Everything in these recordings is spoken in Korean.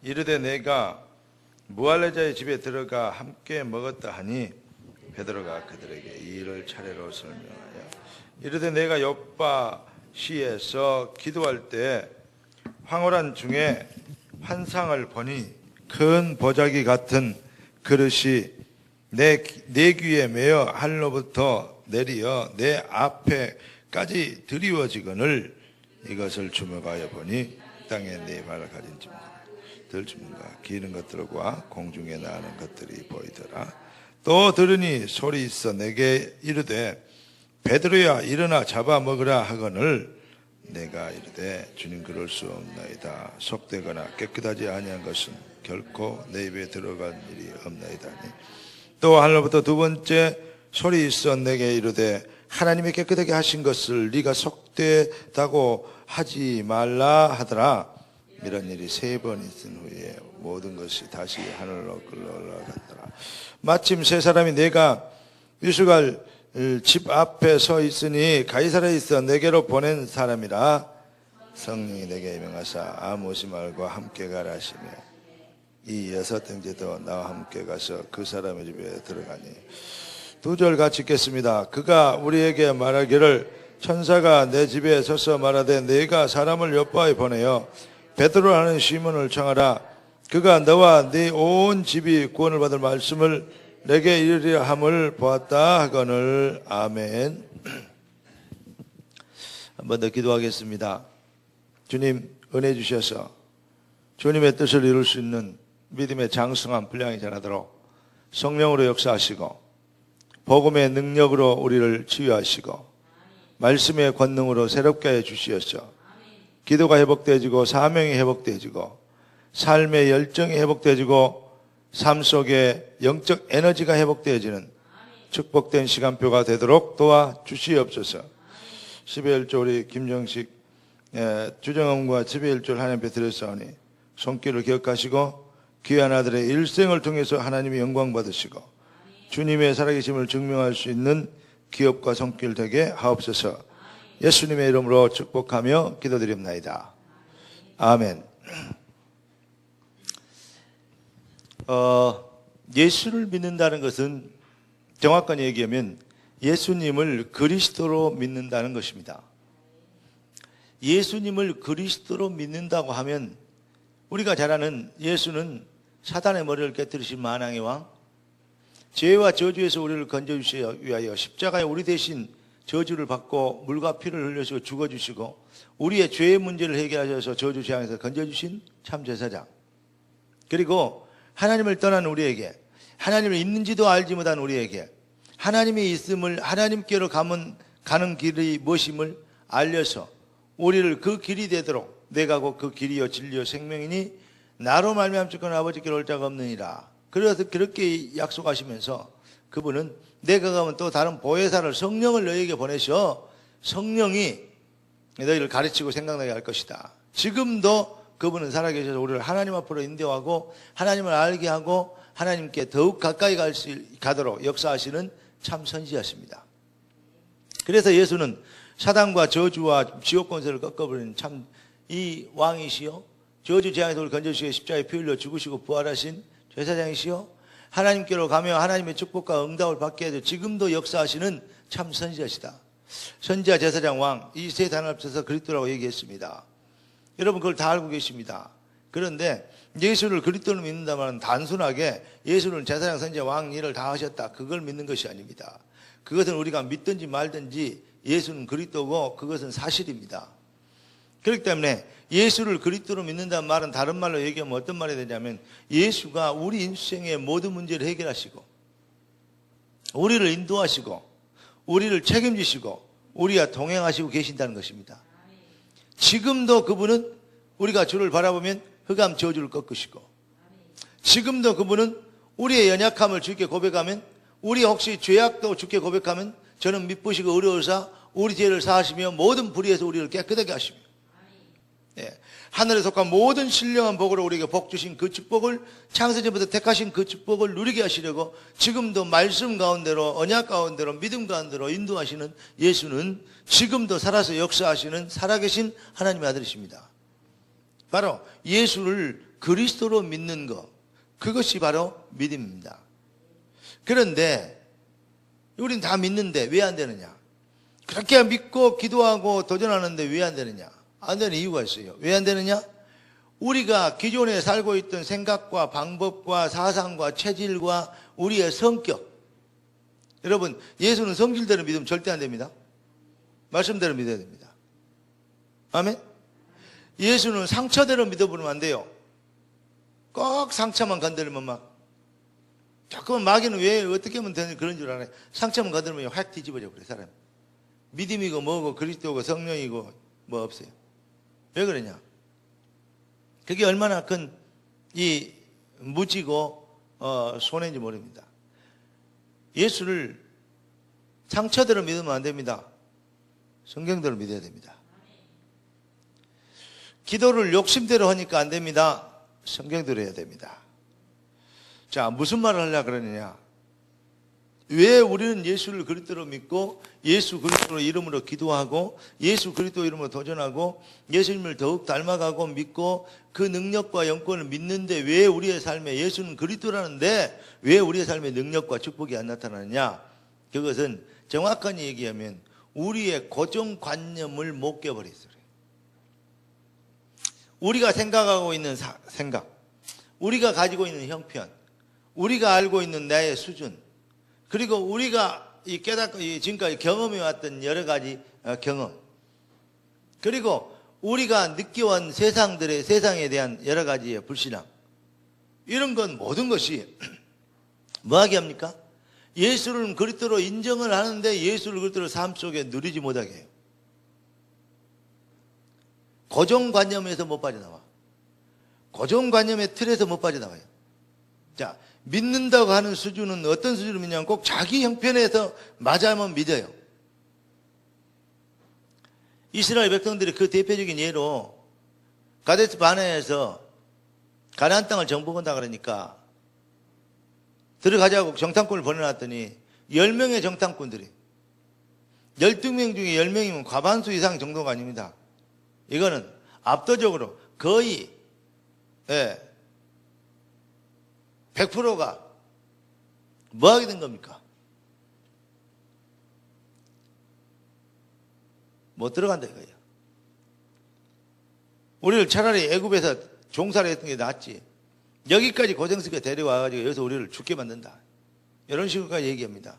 이르되 내가 무할레자의 집에 들어가 함께 먹었다 하니 베드로가 그들에게 이 일을 차례로 설명하여 이르되 내가 요빠 시에서 기도할 때 황홀한 중에 환상을 보니 큰 보자기 같은 그릇이 내 귀에 매어 하늘로부터 내리어 내 앞에까지 드리워지거늘 이것을 주목하여 보니 땅에 네 발을 가진 들짐과 기는 것들과 공중에 나는 것들이 보이더라. 또 들으니 소리 있어 내게 이르되 베드로야 일어나 잡아 먹으라 하거늘 내가 이르되 주님 그럴 수 없나이다. 속되거나 깨끗하지 아니한 것은 결코 내 입에 들어간 일이 없나이다니. 또 하늘로부터 두 번째 소리 있어 내게 이르되 하나님이 깨끗하게 하신 것을 네가 속되다고 하지 말라 하더라. 이런 일이 3번 있은 후에 모든 것이 다시 하늘로 끌어 올라갔더라. 마침 세 사람이 내가 유수갈 집 앞에 서 있으니 가이사랴에 있어 내게로 보낸 사람이라. 성령이 내게 명하사 아무지 말고 함께 가라 하시며 이 6형제도 나와 함께 가서 그 사람의 집에 들어가니 2절 같이 읽겠습니다. 그가 우리에게 말하기를 천사가 내 집에 서서 말하되 내가 사람을 요빠에 보내어 베드로라는 시몬을 청하라. 그가 너와 네 온 집이 구원을 받을 말씀을 내게 이르리라 함을 보았다 하거늘. 아멘. 한 번 더 기도하겠습니다. 주님 은혜 주셔서 주님의 뜻을 이룰 수 있는 믿음의 장성한 분량이 자라도록 성령으로 역사하시고 복음의 능력으로 우리를 치유하시고 말씀의 권능으로 새롭게 해 주시옵소서. 기도가 회복되어지고 사명이 회복되어지고 삶의 열정이 회복되어지고 삶 속에 영적 에너지가 회복되어지는 축복된 시간표가 되도록 도와주시옵소서. 12일조 우리 김정식 주정엄과 12일조를 하나님 앞에 드렸사오니 손길을 기억하시고 귀한 아들의 일생을 통해서 하나님이 영광 받으시고 주님의 살아계심을 증명할 수 있는 기업과 손길 되게 하옵소서. 예수님의 이름으로 축복하며 기도드립니다. 아멘. 예수를 믿는다는 것은 정확하게 얘기하면 예수님을 그리스도로 믿는다는 것입니다. 예수님을 그리스도로 믿는다고 하면 우리가 잘 아는 예수는 사단의 머리를 깨뜨리신 만왕의 왕, 죄와 저주에서 우리를 건져주시기 위하여 십자가에 우리 대신 저주를 받고 물과 피를 흘려주시고 죽어주시고 우리의 죄의 문제를 해결하셔서 저주 재앙에서 건져주신 참 제사장, 그리고 하나님을 떠난 우리에게, 하나님을 있는지도 알지 못한 우리에게 하나님이 있음을, 하나님께로 가는 길이 무엇임을 알려서 우리를 그 길이 되도록 내가 곧 그 길이요 진리요 생명이니 나로 말미암지거나 아버지께로 올 자가 없느니라. 그래서 그렇게 약속하시면서 그분은 내가 가면 또 다른 보혜사를, 성령을 너희에게 보내셔 성령이 너희를 가르치고 생각나게 할 것이다. 지금도 그분은 살아계셔서 우리를 하나님 앞으로 인도하고 하나님을 알게 하고 하나님께 더욱 가까이 가도록 역사하시는 참 선지자십니다. 그래서 예수는 사단과 저주와 지옥 권세를 꺾어버리는 참 이 왕이시요, 저주 재앙에서 우리를 건져주시고 십자가에 피 흘려 죽으시고 부활하신 제사장이시요, 하나님께로 가며 하나님의 축복과 응답을 받게 해서 지금도 역사하시는 참 선지자시다. 선지자, 제사장, 왕, 이 세 단어 합쳐서 그리스도라고 얘기했습니다. 여러분 그걸 다 알고 계십니다. 그런데 예수를 그리스도로 믿는다면 단순하게 예수는 제사장, 선지자, 왕 일을 다 하셨다, 그걸 믿는 것이 아닙니다. 그것은 우리가 믿든지 말든지 예수는 그리스도고 그것은 사실입니다. 그렇기 때문에 예수를 그리스도로 믿는다는 말은 다른 말로 얘기하면 어떤 말이 되냐면 예수가 우리 인생의 모든 문제를 해결하시고 우리를 인도하시고 우리를 책임지시고 우리와 동행하시고 계신다는 것입니다. 지금도 그분은 우리가 주를 바라보면 흑암 저주를 꺾으시고, 지금도 그분은 우리의 연약함을 주께 고백하면, 우리 혹시 죄악도 주께 고백하면 저는 미쁘시고 의로우사 우리 죄를 사하시며 모든 불의에서 우리를 깨끗하게 하시며, 하늘에 속한 모든 신령한 복으로 우리에게 복 주신 그 축복을, 창세전부터 택하신 그 축복을 누리게 하시려고 지금도 말씀 가운데로, 언약 가운데로, 믿음 가운데로 인도하시는 예수는 지금도 살아서 역사하시는 살아계신 하나님의 아들이십니다. 바로 예수를 그리스도로 믿는 것, 그것이 바로 믿음입니다. 그런데 우린 다 믿는데 왜 안 되느냐? 그렇게 믿고 기도하고 도전하는데 왜 안 되느냐? 안 되는 이유가 있어요. 왜 안 되느냐? 우리가 기존에 살고 있던 생각과 방법과 사상과 체질과 우리의 성격. 여러분, 예수는 성질대로 믿으면 절대 안 됩니다. 말씀대로 믿어야 됩니다. 아멘? 예수는 상처대로 믿어보면 안 돼요. 꼭 상처만 건드리면 막, 자꾸만 마귀는 왜 어떻게 하면 되는 그런 줄 알아요. 상처만 건드리면 확 뒤집어져 그래, 사람. 믿음이고 뭐고 그리스도고 성령이고 뭐 없어요. 왜 그러냐? 그게 얼마나 큰 이 무지고 손해인지 모릅니다. 예수를 상처대로 믿으면 안 됩니다. 성경대로 믿어야 됩니다. 기도를 욕심대로 하니까 안 됩니다. 성경대로 해야 됩니다. 자, 무슨 말을 하려고 그러느냐? 왜 우리는 예수를 그리스도로 믿고 예수 그리스도 이름으로 기도하고 예수 그리스도 이름으로 도전하고 예수님을 더욱 닮아가고 믿고 그 능력과 영권을 믿는데 왜 우리의 삶에 예수는 그리스도라는데 왜 우리의 삶에 능력과 축복이 안 나타나느냐? 그것은 정확하게 얘기하면 우리의 고정관념을 못 깨버렸어요. 우리가 생각하고 있는 생각, 우리가 가지고 있는 형편, 우리가 알고 있는 나의 수준, 그리고 우리가 깨닫고 지금까지 경험해왔던 여러 가지 경험, 그리고 우리가 느껴온 세상에 대한 여러 가지의 불신앙, 이런 건 모든 것이 뭐하게 합니까? 예수를 그리스도로 인정을 하는데 예수를 그리스도로 삶 속에 누리지 못하게 해요. 고정관념에서 못 빠져나와. 고정관념의 틀에서 못 빠져나와요. 자, 믿는다고 하는 수준은 어떤 수준으로 믿냐면 꼭 자기 형편에서 맞아야만 믿어요. 이스라엘 백성들이 그 대표적인 예로 가데스 바네에서 가나안 땅을 정복한다 그러니까 들어가자고 정탐꾼을 보내놨더니 10명의 정탐꾼들이 12명 중에 10명이면 과반수 이상 정도가 아닙니다. 이거는 압도적으로 거의 100%가 뭐 하게 된 겁니까? 못 들어간다 이거예요. 우리를 차라리 애굽에서 종살이 했던 게 낫지. 여기까지 고생스럽게 데려와가지고 여기서 우리를 죽게 만든다. 이런 식으로까지 얘기합니다.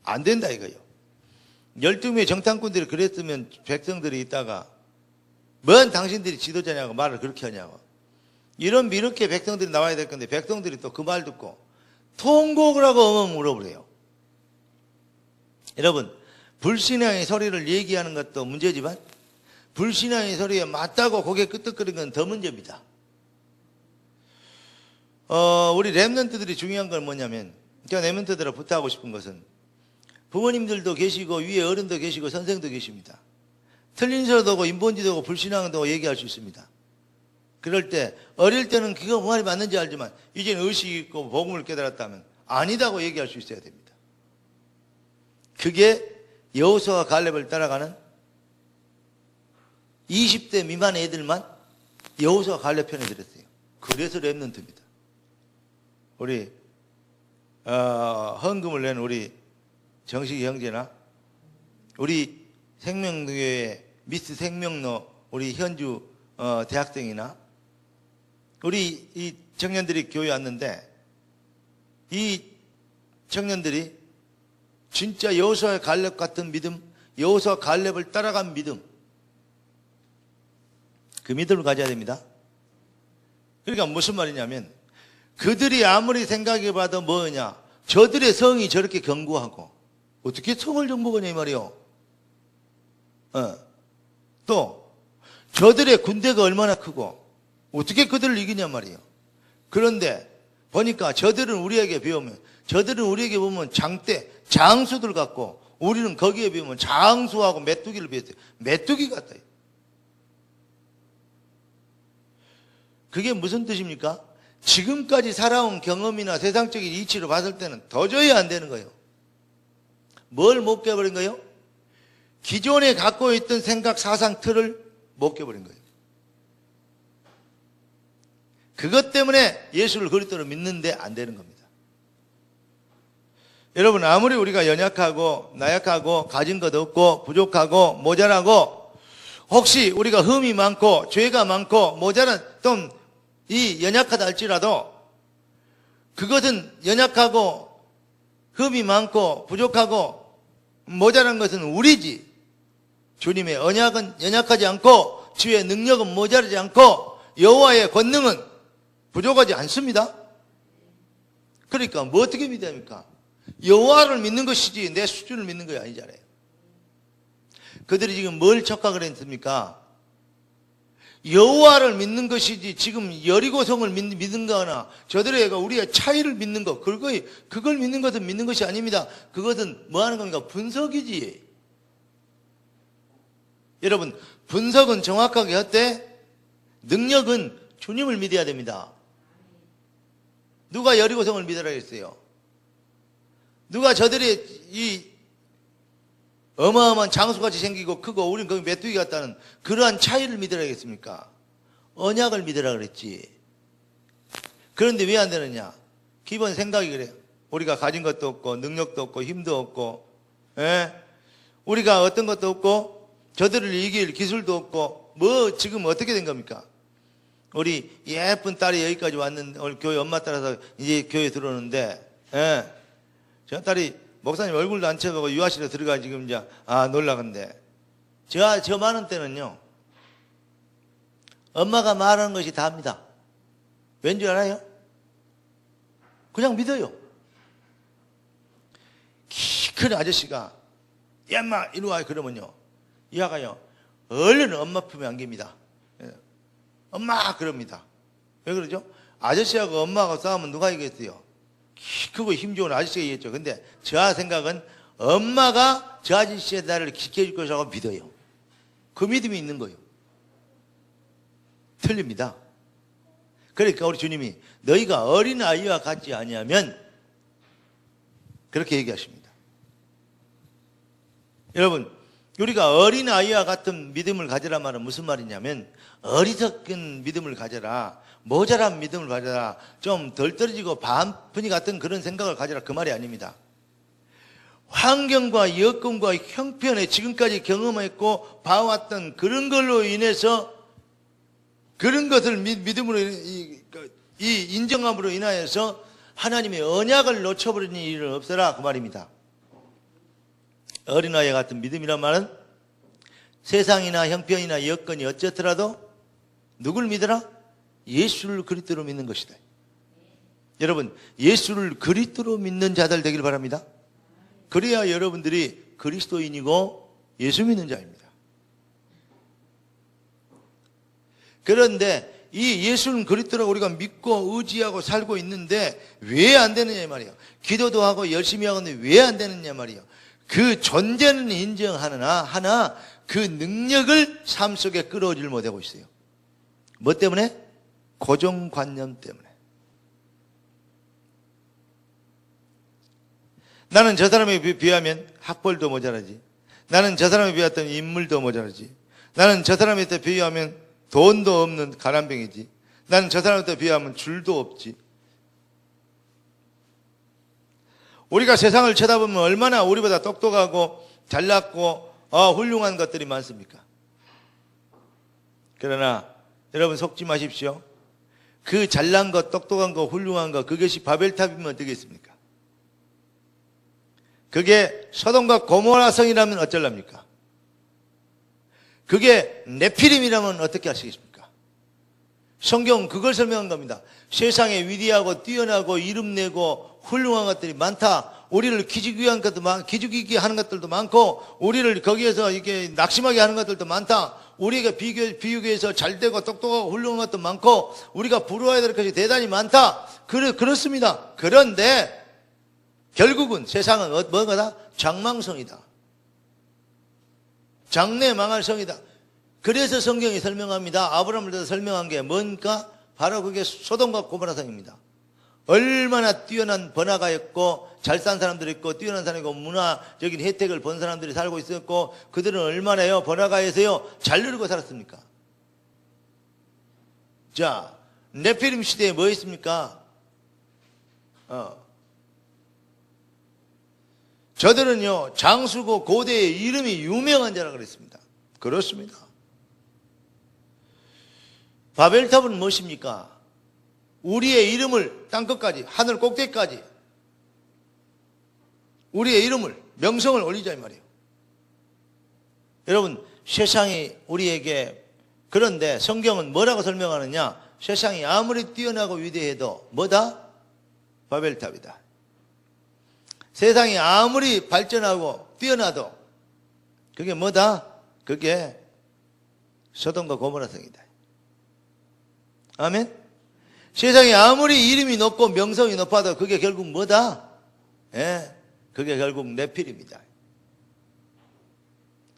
안 된다 이거예요. 12명의 정탐꾼들이 그랬으면 백성들이 있다가 뭔 당신들이 지도자냐고 말을 그렇게 하냐고. 이렇게 백성들이 나와야 될 건데 백성들이 또 그 말 듣고 통곡을 하고 어머 물어보래요. 여러분, 불신앙의 소리를 얘기하는 것도 문제지만 불신앙의 소리에 맞다고 고개 끄덕거리는 건 더 문제입니다. 우리 렘넌트들이 중요한 건 뭐냐면, 제가 렘넌트들을 부탁하고 싶은 것은 부모님들도 계시고 위에 어른도 계시고 선생도 계십니다. 틀린 소리도 하고 인본지도 하고 불신앙도 하고 얘기할 수 있습니다. 그럴 때 어릴 때는 그거 뭐 말이 맞는지 알지만 이제는 의식이 있고 복음을 깨달았다면 아니다고 얘기할 수 있어야 됩니다. 그게 여호수아와 갈렙을 따라가는 20대 미만의 애들만 여호수아와 갈렙 편에 들었어요. 그래서 렘넌트입니다. 우리 헌금을 낸 우리 정식이 형제나 우리 생명교회 미스 생명로 우리 현주 대학생이나 우리 이 청년들이 교회 왔는데 이 청년들이 진짜 여호수아의 갈렙 같은 믿음, 여호수아 갈렙을 따라간 믿음, 그 믿음을 가져야 됩니다. 그러니까 무슨 말이냐면 그들이 아무리 생각해봐도 뭐냐, 저들의 성이 저렇게 견고하고 어떻게 성을 정복하냐 이 말이요. 또 저들의 군대가 얼마나 크고 어떻게 그들을 이기냐 말이에요. 그런데 보니까 저들은 우리에게 비우면, 저들은 우리에게 보면 장수들 같고 우리는 거기에 비우면 장수하고 메뚜기를 비웠어요. 메뚜기 같아요. 그게 무슨 뜻입니까? 지금까지 살아온 경험이나 세상적인 이치로 봤을 때는 도저히 안 되는 거예요. 뭘 못 깨버린 거예요? 기존에 갖고 있던 생각, 사상 틀을 못 깨버린 거예요. 그것 때문에 예수를 그리스도로 믿는데 안 되는 겁니다. 여러분, 아무리 우리가 연약하고 나약하고 가진 것 없고 부족하고 모자라고 혹시 우리가 흠이 많고 죄가 많고 모자란 좀 이 연약하다 할지라도 그것은 연약하고 흠이 많고 부족하고 모자란 것은 우리지. 주님의 언약은 연약하지 않고 주의 능력은 모자라지 않고 여호와의 권능은 부족하지 않습니다. 그러니까 뭐 어떻게 믿어야 합니까? 여호와를 믿는 것이지 내 수준을 믿는 것이 아니잖아요. 그들이 지금 뭘 착각을 했습니까? 여호와를 믿는 것이지 지금 여리고성을 믿는 거나 저들의 우리의 차이를 믿는 것, 그걸 믿는 것은 믿는 것이 아닙니다. 그것은 뭐 하는 겁니까? 분석이지. 여러분, 분석은 정확하게 어때? 능력은 주님을 믿어야 됩니다. 누가 여리고성을 믿으라 했어요? 누가 저들이 이 어마어마한 장수같이 생기고 크고 우리는 거기 메뚜기 같다는 그러한 차이를 믿으라 했습니까? 언약을 믿으라 그랬지. 그런데 왜 안 되느냐? 기본 생각이 그래요. 우리가 가진 것도 없고 능력도 없고 힘도 없고, 우리가 어떤 것도 없고 저들을 이길 기술도 없고 뭐 지금 어떻게 된 겁니까? 우리 예쁜 딸이 여기까지 왔는데 오늘 교회 엄마 따라서 이제 교회 들어오는데, 저 딸이 목사님 얼굴도 안 쳐보고 유아실에 들어가 지금 이제 놀라건데 저 많은 때는요 엄마가 말하는 것이 다입니다. 왠 줄 알아요? 그냥 믿어요. 키 큰 아저씨가 야 엄마 이리 와 그러면요 이 아가요 얼른 엄마 품에 안깁니다. 엄마 그럽니다. 왜 그러죠? 아저씨하고 엄마하고 싸우면 누가 이기겠어요? 키 크고 힘 좋은 아저씨가 이겼죠. 근데 저 생각은 엄마가 저 아저씨의 나를 지켜줄 것이라고 믿어요. 그 믿음이 있는 거예요. 틀립니다. 그러니까 우리 주님이 너희가 어린아이와 같지 아니하면 그렇게 얘기하십니다. 여러분, 우리가 어린아이와 같은 믿음을 가져라 말은 무슨 말이냐면 어리석은 믿음을 가져라, 모자란 믿음을 가져라, 좀 덜 떨어지고 반푼이 같은 그런 생각을 가져라 그 말이 아닙니다. 환경과 여건과 형편에 지금까지 경험했고 봐왔던 그런 걸로 인해서 그런 것을 믿음으로 이 인정함으로 인하여서 하나님의 언약을 놓쳐버리는 일은 없어라 그 말입니다. 어린아이 같은 믿음이란 말은 세상이나 형편이나 여건이 어쨌더라도 누굴 믿어라? 예수를 그리스도로 믿는 것이다. 여러분, 예수를 그리스도로 믿는 자들 되길 바랍니다. 그래야 여러분들이 그리스도인이고 예수 믿는 자입니다. 그런데 이 예수는 그리스도라고 우리가 믿고 의지하고 살고 있는데 왜 안 되느냐 말이에요. 기도도 하고 열심히 하는데 왜 안 되느냐 말이에요. 그 존재는 인정하나 그 능력을 삶 속에 끌어오질 못하고 있어요. 뭐 때문에? 고정관념 때문에. 나는 저 사람에 비하면 학벌도 모자라지. 나는 저 사람에 비하면 인물도 모자라지. 나는 저 사람에 비하면 돈도 없는 가난뱅이지. 나는 저 사람에 비하면 줄도 없지. 우리가 세상을 쳐다보면 얼마나 우리보다 똑똑하고 잘났고 훌륭한 것들이 많습니까? 그러나 여러분 속지 마십시오. 그 잘난 것, 똑똑한 것, 훌륭한 것, 그것이 바벨탑이면 되겠습니까? 그게 소돔과 고모라 성이라면 어쩔랍니까? 그게 네피림이라면 어떻게 하시겠습니까? 성경은 그걸 설명한 겁니다. 세상에 위대하고 뛰어나고 이름내고 훌륭한 것들이 많다. 우리를 기죽이게 하는 것들도 많고, 우리를 거기에서 이렇게 낙심하게 하는 것들도 많다. 우리가 비교해서 잘되고 똑똑하고 훌륭한 것도 많고, 우리가 부러워야 될 것이 대단히 많다. 그렇습니다. 그런데 결국은 세상은 뭐가다? 장망성이다. 장래 망할 성이다. 그래서 성경이 설명합니다. 아브라함을 대해서 설명한 게 뭔가? 바로 그게 소돔과 고모라 성입니다. 얼마나 뛰어난 번화가였고 잘 산 사람들이 있고 뛰어난 사람이고 문화적인 혜택을 본 사람들이 살고 있었고 그들은 얼마나요? 번화가에서요 잘 누리고 살았습니까? 자, 네피림 시대에 뭐 있습니까? 저들은요, 장수고 고대의 이름이 유명한 자라 그랬습니다. 그렇습니다. 바벨탑은 무엇입니까? 우리의 이름을 땅끝까지, 하늘 꼭대기까지 우리의 이름을, 명성을 올리자 이 말이에요. 여러분, 세상이 우리에게, 그런데 성경은 뭐라고 설명하느냐? 세상이 아무리 뛰어나고 위대해도 뭐다? 바벨탑이다. 세상이 아무리 발전하고 뛰어나도 그게 뭐다? 그게 소돔과 고모라 성이다. 아멘? 세상이 아무리 이름이 높고 명성이 높아도 그게 결국 뭐다? 예, 그게 결국 네필입니다.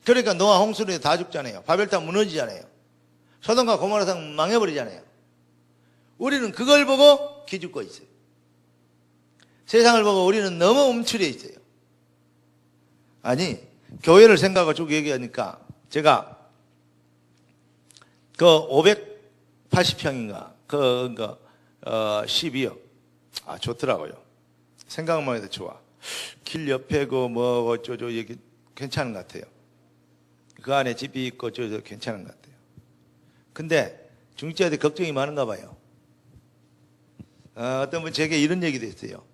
그러니까 노아 홍수로 다 죽잖아요. 바벨탑 무너지잖아요. 소돔과 고모라 성 망해버리잖아요. 우리는 그걸 보고 기죽고 있어요. 세상을 보고 우리는 너무 움츠려 있어요. 아니, 교회를 생각하고 쭉 얘기하니까 제가 그 580평인가 12억 좋더라고요. 생각만 해도 좋아. 길 옆에 뭐 어쩌죠 얘기 괜찮은 것 같아요. 그 안에 집이 있고 어쩌죠 괜찮은 것 같아요. 근데 중직자들이 걱정이 많은가 봐요. 어떤 분 제게 이런 얘기도 했어요.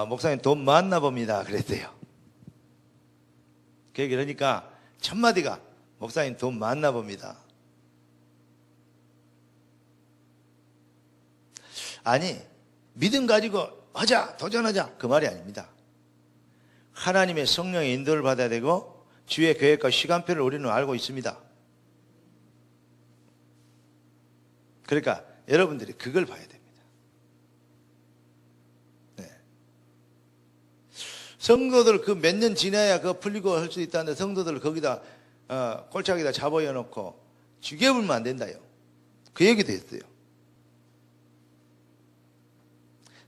목사님 돈 많나 봅니다. 그랬대요. 그러니까 첫마디가 목사님 돈 많나 봅니다. 아니, 믿음 가지고 하자, 도전하자 그 말이 아닙니다. 하나님의 성령의 인도를 받아야 되고 주의 계획과 시간표를 우리는 알고 있습니다. 그러니까 여러분들이 그걸 봐야 됩니다. 네. 성도들 그 몇 년 지나야 그거 풀리고 할 수 있다는데 성도들 거기다 꼴짝에다 잡아여 놓고 죽여불면 안 된다요. 그 얘기도 했어요.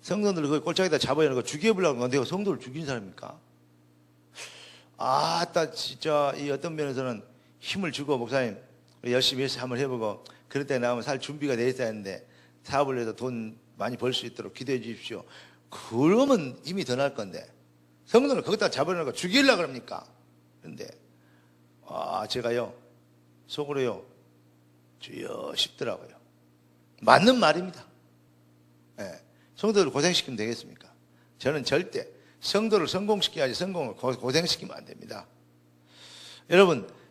성도들 그 꼴짝에다 잡아여 놓고 죽여보려고 내가 성도를 죽인 사람입니까? 아따 진짜 이 어떤 면에서는 힘을 주고 목사님 열심히 해서 한번 해보고 그럴 때 나오면 살 준비가 돼 있어야 하는데 사업을 해서 돈 많이 벌 수 있도록 기도해 주십시오. 그러면 힘이 더 날 건데 성도를 거기다 잡아놓고 죽이려고 그럽니까? 그런데 제가요 속으로요 주여 싶더라고요. 맞는 말입니다. 네. 성도를 고생시키면 되겠습니까? 저는 절대 성도를 성공시켜야지 성공을 고생시키면 안 됩니다.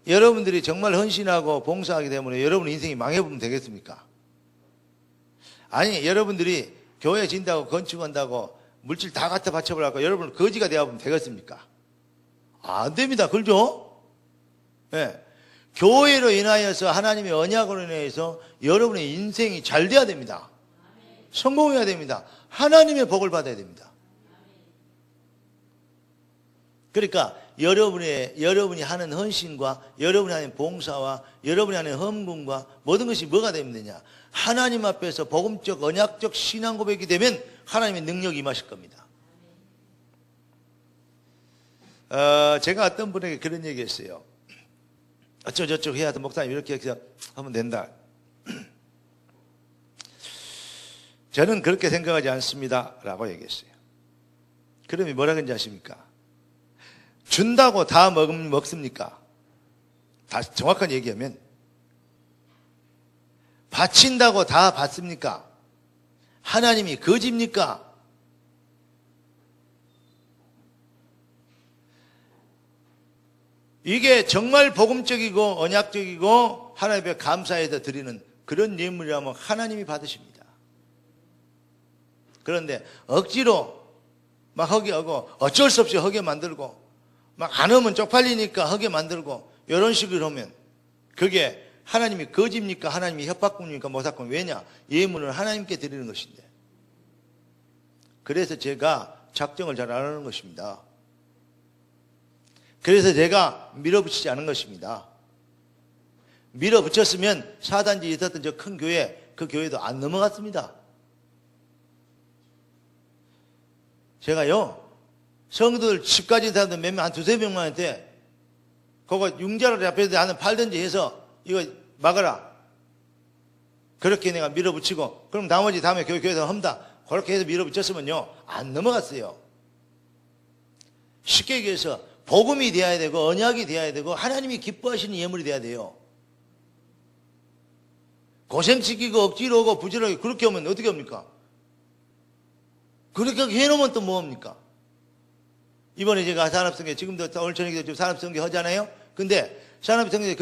여러분들이 정말 헌신하고 봉사하기 때문에 여러분 인생이 망해보면 되겠습니까? 아니, 여러분들이 교회 진다고 건축한다고 물질 다 갖다 바쳐버려서 여러분 거지가 되어보면 되겠습니까? 안 됩니다. 그렇죠? 네. 교회로 인하여서 하나님의 언약으로 인해서 여러분의 인생이 잘 돼야 됩니다. 성공해야 됩니다. 하나님의 복을 받아야 됩니다. 그러니까 여러분이 하는 헌신과 여러분이 하는 봉사와 여러분이 하는 헌금과 모든 것이 뭐가 되면 되냐? 하나님 앞에서 복음적 언약적 신앙 고백이 되면 하나님의 능력이 임하실 겁니다. 제가 어떤 분에게 그런 얘기 했어요. 어쩌저쩌 해야 돼. 목사님 이렇게 해서 하면 된다. 저는 그렇게 생각하지 않습니다 라고 얘기했어요. 그러면 뭐라 그런지 아십니까? 준다고 다 먹습니까? 다 정확한 얘기하면 바친다고 다 받습니까? 하나님이 거짓입니까? 이게 정말 복음적이고 언약적이고 하나님 앞에 감사해서 드리는 그런 예물이라면 하나님이 받으십니다. 그런데 억지로 막 허기하고 어쩔 수 없이 허게 만들고 막 안 하면 쪽팔리니까 허게 만들고 이런 식으로 하면 그게 하나님이 거짓입니까? 하나님이 협박꾼입니까? 모사꾼? 왜냐? 예물은 하나님께 드리는 것인데. 그래서 제가 작정을 잘 안 하는 것입니다. 그래서 제가 밀어붙이지 않은 것입니다. 밀어붙였으면 사단지 있었던 저 큰 교회, 그 교회도 안 넘어갔습니다. 제가요, 성도들 집까지 있는 사람들 몇 명, 한 두세 명만한테 그거 융자를 앞에서 하는 팔든지 해서 이거 막아라. 그렇게 내가 밀어붙이고 그럼 나머지 다음에 교회에서 합니다. 그렇게 해서 밀어붙였으면요 안 넘어갔어요. 쉽게 얘기해서 복음이 되어야 되고 언약이 되어야 되고 하나님이 기뻐하시는 예물이 되어야 돼요. 고생시키고 억지로 오고 부지런하게 그렇게 하면 어떻게 합니까? 그렇게 해놓으면 또 뭐합니까? 이번에 제가 산업성교 지금도 오늘 저녁에 좀 산업성교 하잖아요. 근데 산업성교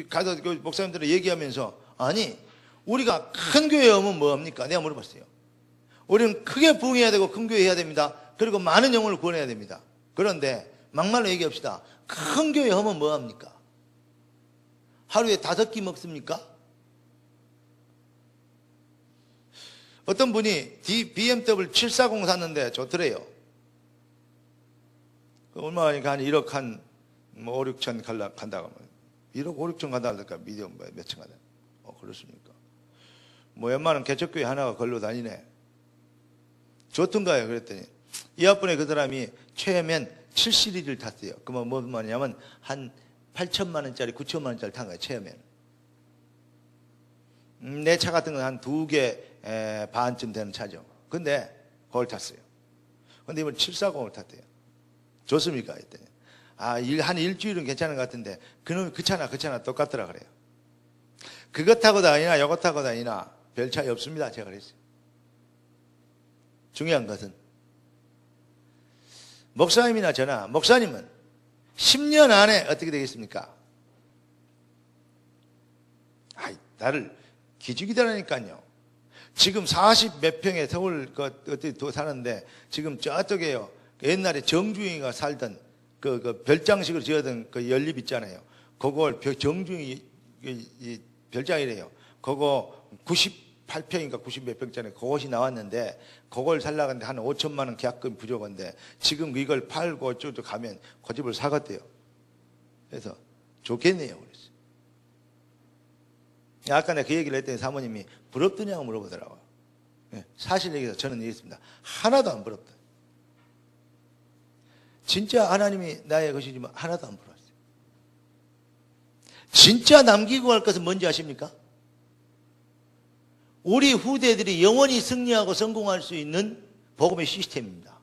가서 그 목사님들은 얘기하면서 아니 우리가 큰 교회 오면 뭐합니까? 내가 물어봤어요. 우리는 크게 부흥해야 되고 큰 교회 해야 됩니다. 그리고 많은 영혼을 구원해야 됩니다. 그런데 막말로 얘기합시다. 큰 교회 하면 뭐합니까? 하루에 5끼 먹습니까? 어떤 분이 BMW 740 샀는데 좋더래요. 얼마 하니까 한 1억 한 5, 6천 간다고 하면 1억 5, 6천 간다 할까? 미디엄 몇천 간다. 그렇습니까? 뭐 웬만한 개척교회 하나가 걸로 다니네. 좋던가요? 그랬더니 이 앞분에 그 사람이 최면 7시리즈를 탔어요. 그러면 무슨 말이냐면 한 8천만 원짜리 9천만 원짜리 탄 거예요. 최면. 내 차 같은 건 한 2개 반쯤 되는 차죠. 근데 그걸 탔어요. 근데 이번 740을 탔대요. 좋습니까? 했더니 한 일주일은 괜찮은 것 같은데 그놈이 그 차나 똑같더라 그래요. 그것 타고 다니나 이것 타고 다니나 별 차이 없습니다. 제가 그랬어요. 중요한 것은 목사님이나 저나 목사님은 10년 안에 어떻게 되겠습니까? 나를 기죽이더라니까요. 지금 40 몇 평에 서울 어디 사는데 지금 저쪽에요. 옛날에 정주영이가 살던 그 별장식으로 지어던 그 연립 있잖아요. 그걸 정주영이 별장이래요. 그거 98평인가 90 몇 평짜리 그것이 나왔는데 그걸 살려고 하는데 한 5천만 원 계약금 부족한데 지금 이걸 팔고 쭉 가면 그 집을 사갔대요. 그래서 좋겠네요. 그랬어요. 아까 내가 그 얘기를 했더니 사모님이 부럽더냐고 물어보더라고요. 사실 얘기해서 저는 얘기했습니다. 하나도 안 부럽다. 진짜 하나님이 나의 것이지만 하나도 안 부러웠어요. 진짜 남기고 갈 것은 뭔지 아십니까? 우리 후대들이 영원히 승리하고 성공할 수 있는 복음의 시스템입니다.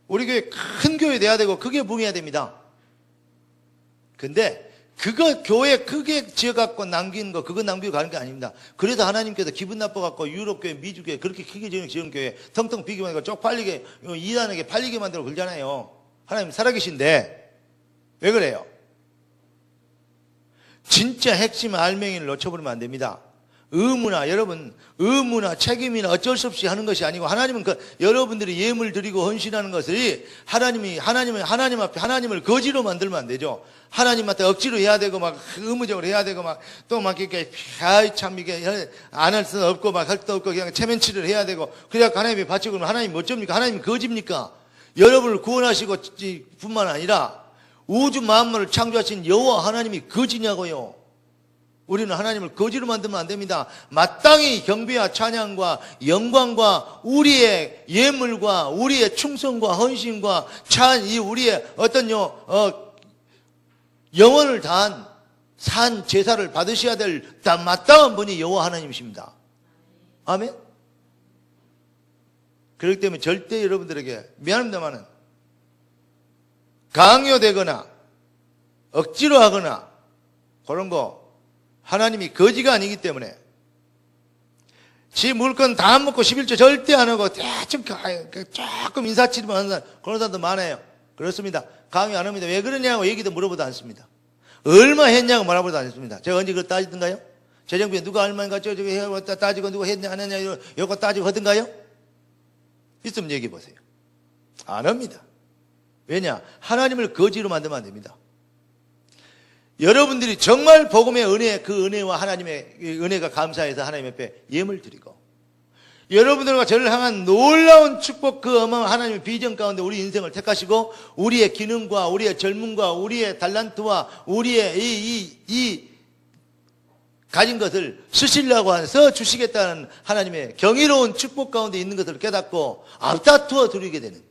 우리 교회 큰 교회 돼야 되고 크게 부흥해야 됩니다. 근데 그거 교회 크게 지어갖고 남기는 거 그거 남기고 가는 게 아닙니다. 그래서 하나님께서 기분 나빠갖고 유럽교회 미주교회 그렇게 크게 지은 교회 텅텅 비게 만들고 쪽팔리게 이단에게 팔리게 만들고 그러잖아요. 하나님 살아계신데 왜 그래요? 진짜 핵심 알맹이를 놓쳐버리면 안 됩니다. 의무나 여러분 의무나 책임이나 어쩔 수 없이 하는 것이 아니고 하나님은 여러분들이 예물 드리고 헌신하는 것을 하나님 앞에 하나님을 거지로 만들면 안 되죠. 하나님한테 억지로 해야 되고 막 의무적으로 해야 되고 막 또 막 이렇게 참 이게 안 할 수 없고 막 할 수 없고 그냥 체면치를 해야 되고 그래야 하나님이 바치고 그러면 하나님 뭐 어쩝니까? 하나님 거지입니까? 여러분을 구원하시고 뿐만 아니라 우주 만물을 창조하신 여호와 하나님이 거지냐고요. 우리는 하나님을 거지로 만들면 안 됩니다. 마땅히 경배와 찬양과 영광과 우리의 예물과 우리의 충성과 헌신과 우리의 영혼을 다한 산 제사를 받으셔야 될 마땅한 분이 여호와 하나님이십니다. 아멘. 그렇기 때문에 절대 여러분들에게 미안합니다마는 강요되거나 억지로 하거나 그런 거 하나님이 거지가 아니기 때문에 지 물건 다 먹고 11조 절대 안 하고 대충 조금 인사치리만 하는 사람 그런 사람도 많아요. 그렇습니다. 강요 안 합니다. 왜 그러냐고 얘기도 물어보도 않습니다. 얼마 했냐고 말하보도 않습니다. 제가 언제 그걸 따지던가요? 재정비에 누가 얼마인가 저쪽에 따지고 누가 했냐 안 했냐 이거 따지고 하던가요? 있으면 얘기해 보세요. 안 합니다. 왜냐? 하나님을 거지로 만들면 안 됩니다. 여러분들이 정말 복음의 은혜, 그 은혜와 하나님의 은혜가 감사해서 하나님 앞에 예물 드리고 여러분들과 저를 향한 놀라운 축복 그 어마어마한 하나님의 비전 가운데 우리 인생을 택하시고 우리의 기능과 우리의 젊음과 우리의 달란트와 우리의 이 가진 것을 쓰시려고 해서 주시겠다는 하나님의 경이로운 축복 가운데 있는 것을 깨닫고 앞다투어 드리게 되는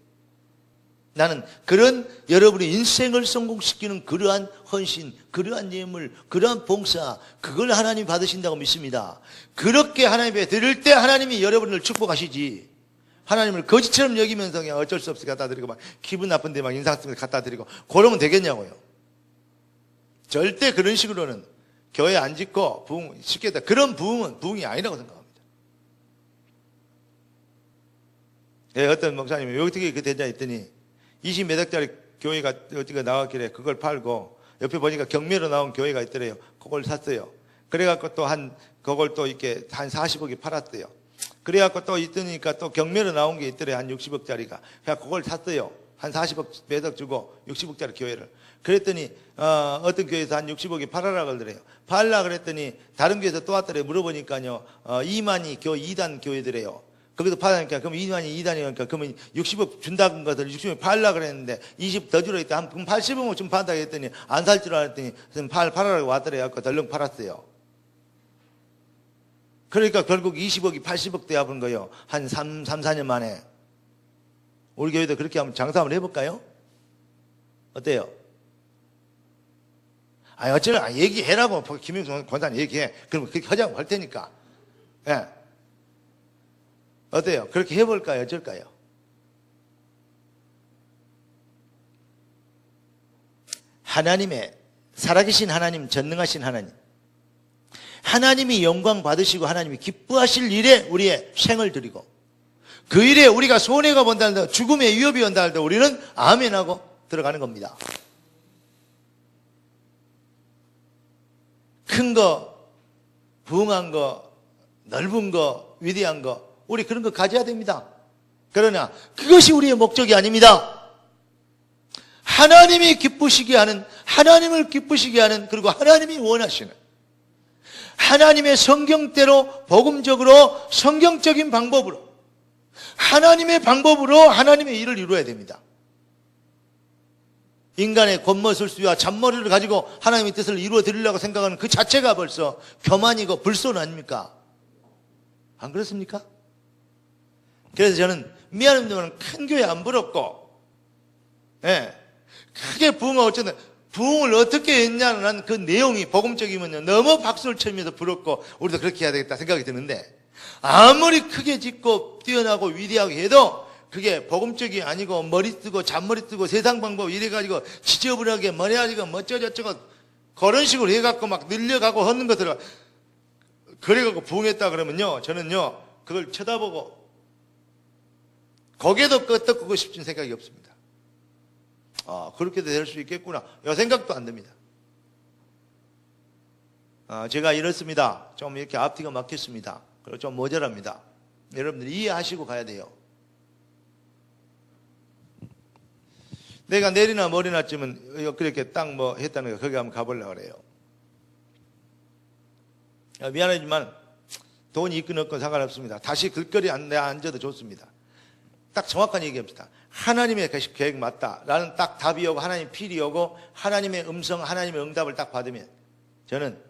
나는 그런 여러분의 인생을 성공시키는 그러한 헌신, 그러한 예물, 그러한 봉사, 그걸 하나님이 받으신다고 믿습니다. 그렇게 하나님께 드릴 때 하나님이 여러분을 축복하시지, 하나님을 거지처럼 여기면서 그냥 어쩔 수 없이 갖다 드리고 막 기분 나쁜데 막 인상 쓰면서 갖다 드리고 그러면 되겠냐고요. 절대 그런 식으로는 교회 안 짓고 부흥 시켰다, 그런 부흥이 아니라고 생각합니다. 예, 어떤 목사님이 왜 어떻게 그 되냐 했더니 20몇 억짜리 교회가 어디가 나왔길래 그걸 팔고 옆에 보니까 경매로 나온 교회가 있더래요. 그걸 샀어요. 그래갖고 그걸 또 이렇게 한 40억이 팔았대요. 그래갖고 또 있더니까 또 경매로 나온 게 있더래요. 한 60억짜리가. 그래서 그걸 샀어요. 한 40억, 몇 억 주고 60억짜리 교회를. 그랬더니 어떤 교회에서 한 60억이 팔아라 그러더래요. 팔라 그랬더니 다른 교회에서 또 왔더래요. 물어보니까요, 이만희 2단 교회들이에요. 거기서 팔으니까 그럼 2단이니까 그러면 60억 준다는 것을 60억 팔라 그랬는데 20 더 주라 했다. 그럼 80억을 좀 판다 했더니 안 살 줄 알았더니 팔아라고 왔더래요. 덜렁 팔았어요. 그러니까 결국 20억이 80억 돼 버린 거예요. 한 4년 만에. 우리 교회도 그렇게 한번 장사 한번 해볼까요? 어때요? 아니, 어쩌나 얘기해라고. 김영수 권사님 얘기해. 그럼 그렇게 하자고 할 테니까. 예. 어때요? 그렇게 해볼까요? 어쩔까요? 하나님의, 살아계신 하나님, 전능하신 하나님, 하나님이 영광 받으시고 하나님이 기뻐하실 일에 우리의 생을 드리고 그 일에 우리가 손해가 본다 할때, 죽음의 위협이 온다 할 때 우리는 아멘하고 들어가는 겁니다. 큰 거, 부흥한 거, 넓은 거, 위대한 거, 우리 그런 거 가져야 됩니다. 그러나 그것이 우리의 목적이 아닙니다. 하나님이 기쁘시게 하는, 하나님을 기쁘시게 하는, 그리고 하나님이 원하시는 하나님의 성경대로 복음적으로 성경적인 방법으로 하나님의 방법으로 하나님의 일을 이루어야 됩니다. 인간의 겉멋술수와 잔머리를 가지고 하나님의 뜻을 이루어 드리려고 생각하는 그 자체가 벌써 교만이고 불손 아닙니까? 안 그렇습니까? 그래서 저는 미안합니다만 큰 교회 안 부럽고, 예, 크게 부흥하고 어쨌든 부흥을 어떻게 했냐는 그 내용이 복음적이면요 너무 박수를 치면서 부럽고 우리도 그렇게 해야 되겠다 생각이 드는데, 아무리 크게 짓고 뛰어나고 위대하게 해도 그게 복음적이 아니고 머리 쓰고 잔머리 쓰고 세상 방법 이래가지고 지저분하게 머리 하지고 멋져저쩌고 그런 식으로 해갖고 막 늘려가고 하는 것들을 그래갖고 부흥했다 그러면요 저는요 그걸 쳐다보고 고개도 끄덕끄고 싶은 생각이 없습니다. 그렇게도 될 수 있겠구나 이 생각도 안 듭니다. 제가 이렇습니다. 좀 이렇게 앞뒤가 막혔습니다. 그리고 좀 모자랍니다. 여러분들이 이해하시고 가야 돼요. 내가 내리나 머리나쯤은 그렇게 딱 뭐 했다는 거 거기 한번 가보려고 그래요. 미안하지만 돈이 있건 없건 상관없습니다. 다시 길거리 앉아도 좋습니다. 딱 정확한 얘기합시다. 하나님의 계획 맞다 라는 딱 답이 오고 하나님의 필이 오고 하나님의 음성, 하나님의 응답을 딱 받으면 저는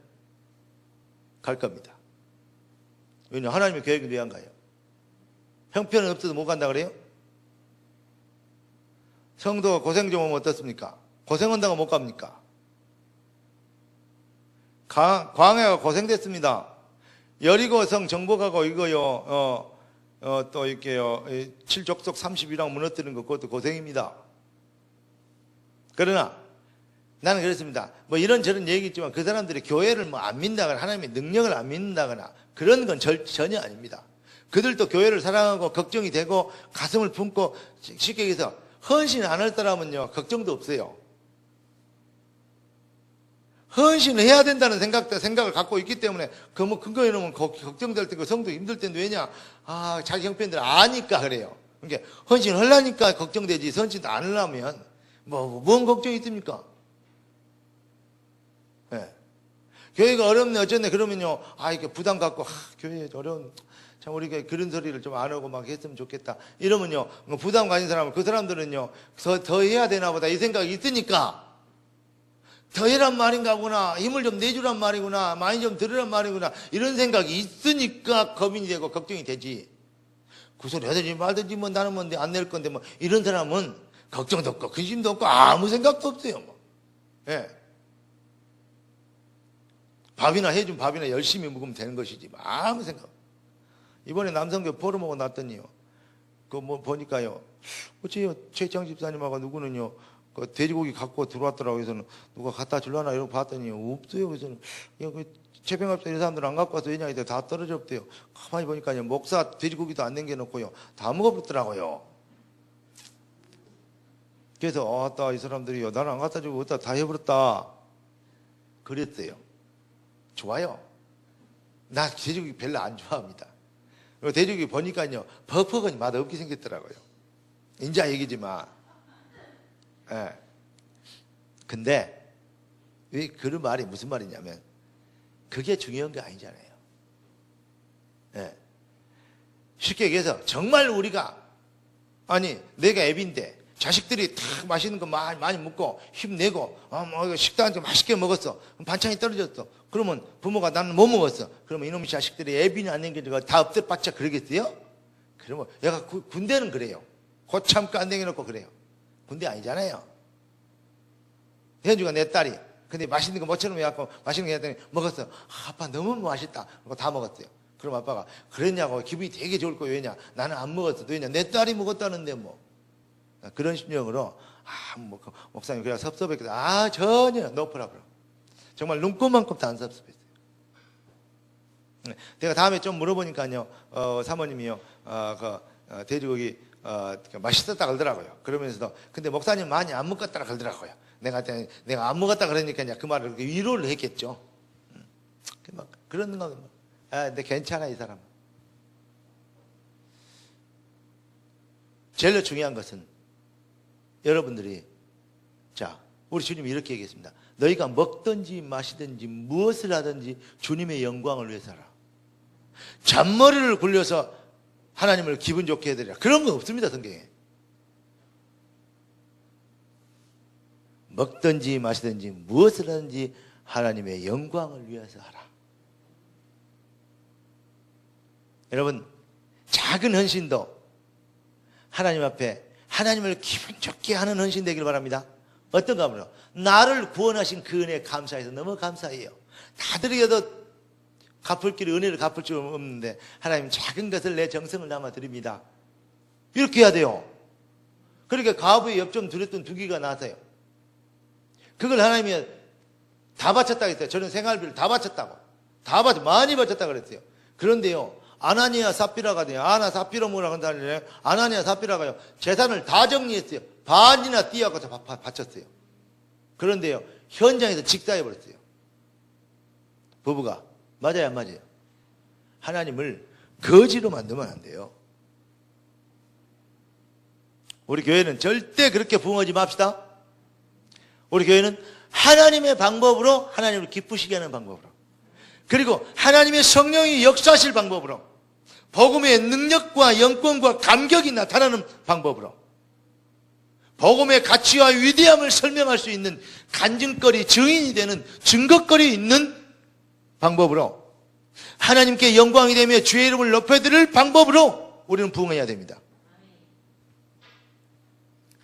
갈 겁니다. 왜냐하면 하나님의 계획을 위한 거예요. 형편은 없어도 못 간다 그래요? 성도가 고생 좀 하면 어떻습니까? 고생한다고 못 갑니까? 광야가 고생됐습니다. 여리고성 정복하고 이거요, 또 이렇게요, 7족속 32랑 무너뜨리는 거 그것도 고생입니다. 그러나 나는 그렇습니다. 뭐 이런저런 얘기 있지만 그 사람들이 교회를 뭐 안 믿는다거나 하나님의 능력을 안 믿는다거나 그런 건 전혀 아닙니다. 그들도 교회를 사랑하고 걱정이 되고 가슴을 품고 쉽게 얘기해서 헌신 안 할 사람은요 걱정도 없어요. 헌신을 해야 된다는 생각을 갖고 있기 때문에 그 뭐 근거에 놓으면 걱정될 때고 성도 힘들 텐데 왜냐? 자기 형편들 아니까 그래요. 그러니까 헌신을 하려니까 걱정되지 헌신도 안 하려면 뭔 걱정이 있습니까? 네. 교회가 어렵네 어쩌네 그러면요 이렇게 부담 갖고 교회 어려운 참 우리가 그런 소리를 좀 안 하고 막 했으면 좋겠다 이러면요 부담 가진 사람은 그 사람들은요 더 해야 되나 보다 이 생각이 있으니까 더 해란 말인가 보구나 힘을 좀 내주란 말이구나 많이 좀 들으란 말이구나 이런 생각이 있으니까 겁이 되고 걱정이 되지 그 소리 하든지 말든지 뭐 나는 뭔데 안 낼 건데 뭐 이런 사람은 걱정도 없고 근심도 없고 아무 생각도 없어요. 뭐. 예. 밥이나 해준 밥이나 열심히 먹으면 되는 것이지 아무 생각. 이번에 남성교 포럼하고 났더니요. 그 뭐 보니까요. 어째요 최장 집사님하고 누구는요. 그 돼지고기 갖고 들어왔더라고. 그래서는 누가 갖다 줄라나 이러고 봤더니 없어요. 그래서는 야, 그 채평업소 이 사람들 안 갖고 와서 왜냐 다 떨어져 없대요. 가만히 보니까요. 목사 돼지고기도 안 남겨놓고요. 다 먹어버렸더라고요. 그래서 아따 이 사람들이요. 나는 안 갖다 주고 어디다 다 해버렸다. 그랬어요. 좋아요. 나 돼지고기 별로 안 좋아합니다. 그리고 돼지고기 보니까요. 퍽퍽하니 맛없게 생겼더라고요. 인자 얘기지만. 예. 근데 왜 그런 말이 무슨 말이냐면 그게 중요한 게 아니잖아요. 예. 쉽게 얘기해서 정말 우리가 아니 내가 애비인데 자식들이 탁 맛있는 거 많이 먹고 힘내고 뭐 식당 좀 맛있게 먹었어. 반찬이 떨어졌어. 그러면 부모가 나는 못 먹었어. 그러면 이놈의 자식들이 애비는 안 남겨주고 다 엎드려받자 그러겠어요? 그러면 얘가 군대는 그래요. 고참가 안 남겨놓고 그래요. 군대 아니잖아요. 현주가 내 딸이 근데 맛있는 거 모처럼 해갖고 맛있는 거 했더니 먹었어. 아빠 너무 맛있다. 그리고 다 먹었어요. 그럼 아빠가 그랬냐고 기분이 되게 좋을 거예요. 왜냐 나는 안 먹었어. 왜냐 내 딸이 먹었다는데 뭐 그런 심정으로 뭐, 목사님 그냥 섭섭했거든. 전혀 노프라브로 정말 눈곱만큼도 안 섭섭했어요. 내가 다음에 좀 물어보니까요 사모님이요 돼지고기 맛있었다 그러더라고요. 그러면서도 근데 목사님 많이 안 먹었다 그러더라고요. 내가 안 먹었다 그러니까 그 말을 위로를 했겠죠. 그런 거 근데 괜찮아 이 사람. 제일 중요한 것은 여러분들이 자 우리 주님이 이렇게 얘기했습니다. 너희가 먹든지 마시든지 무엇을 하든지 주님의 영광을 위해서 하라. 잔머리를 굴려서 하나님을 기분 좋게 해드리라. 그런 거 없습니다 성경에. 먹든지 마시든지 무엇을 하든지 하나님의 영광을 위해서 하라. 여러분 작은 헌신도 하나님 앞에 하나님을 기분 좋게 하는 헌신 되길 바랍니다. 어떤가 하면 나를 구원하신 그 은혜에 감사해서 너무 감사해요. 다 드려도 갚을 길 은혜를 갚을 줄 없는데 하나님 작은 것을 내 정성을 담아 드립니다. 이렇게 해야 돼요. 그러니까 가부에 엽전 드렸던 2개가 나서요. 그걸 하나님이 다 바쳤다고 했어요. 저는 생활비를 다 바쳤다고. 많이 바쳤다고 그랬어요. 그런데요. 아나니아 삽비라가 돼요. 삽비라 뭐라고 한다는데 아나니아 삽비라가요. 재산을 다 정리했어요. 반이나 띄어가서 바쳤어요. 그런데요. 현장에서 직사해버렸어요. 부부가. 맞아요 안 맞아요? 하나님을 거지로 만들면 안 돼요. 우리 교회는 절대 그렇게 부응하지 맙시다. 우리 교회는 하나님의 방법으로 하나님을 기쁘시게 하는 방법으로 그리고 하나님의 성령이 역사하실 방법으로 복음의 능력과 영권과 감격이 나타나는 방법으로 복음의 가치와 위대함을 설명할 수 있는 간증거리, 증인이 되는 증거거리 있는 방법으로 하나님께 영광이 되며 주의 이름을 높여드릴 방법으로 우리는 부응해야 됩니다.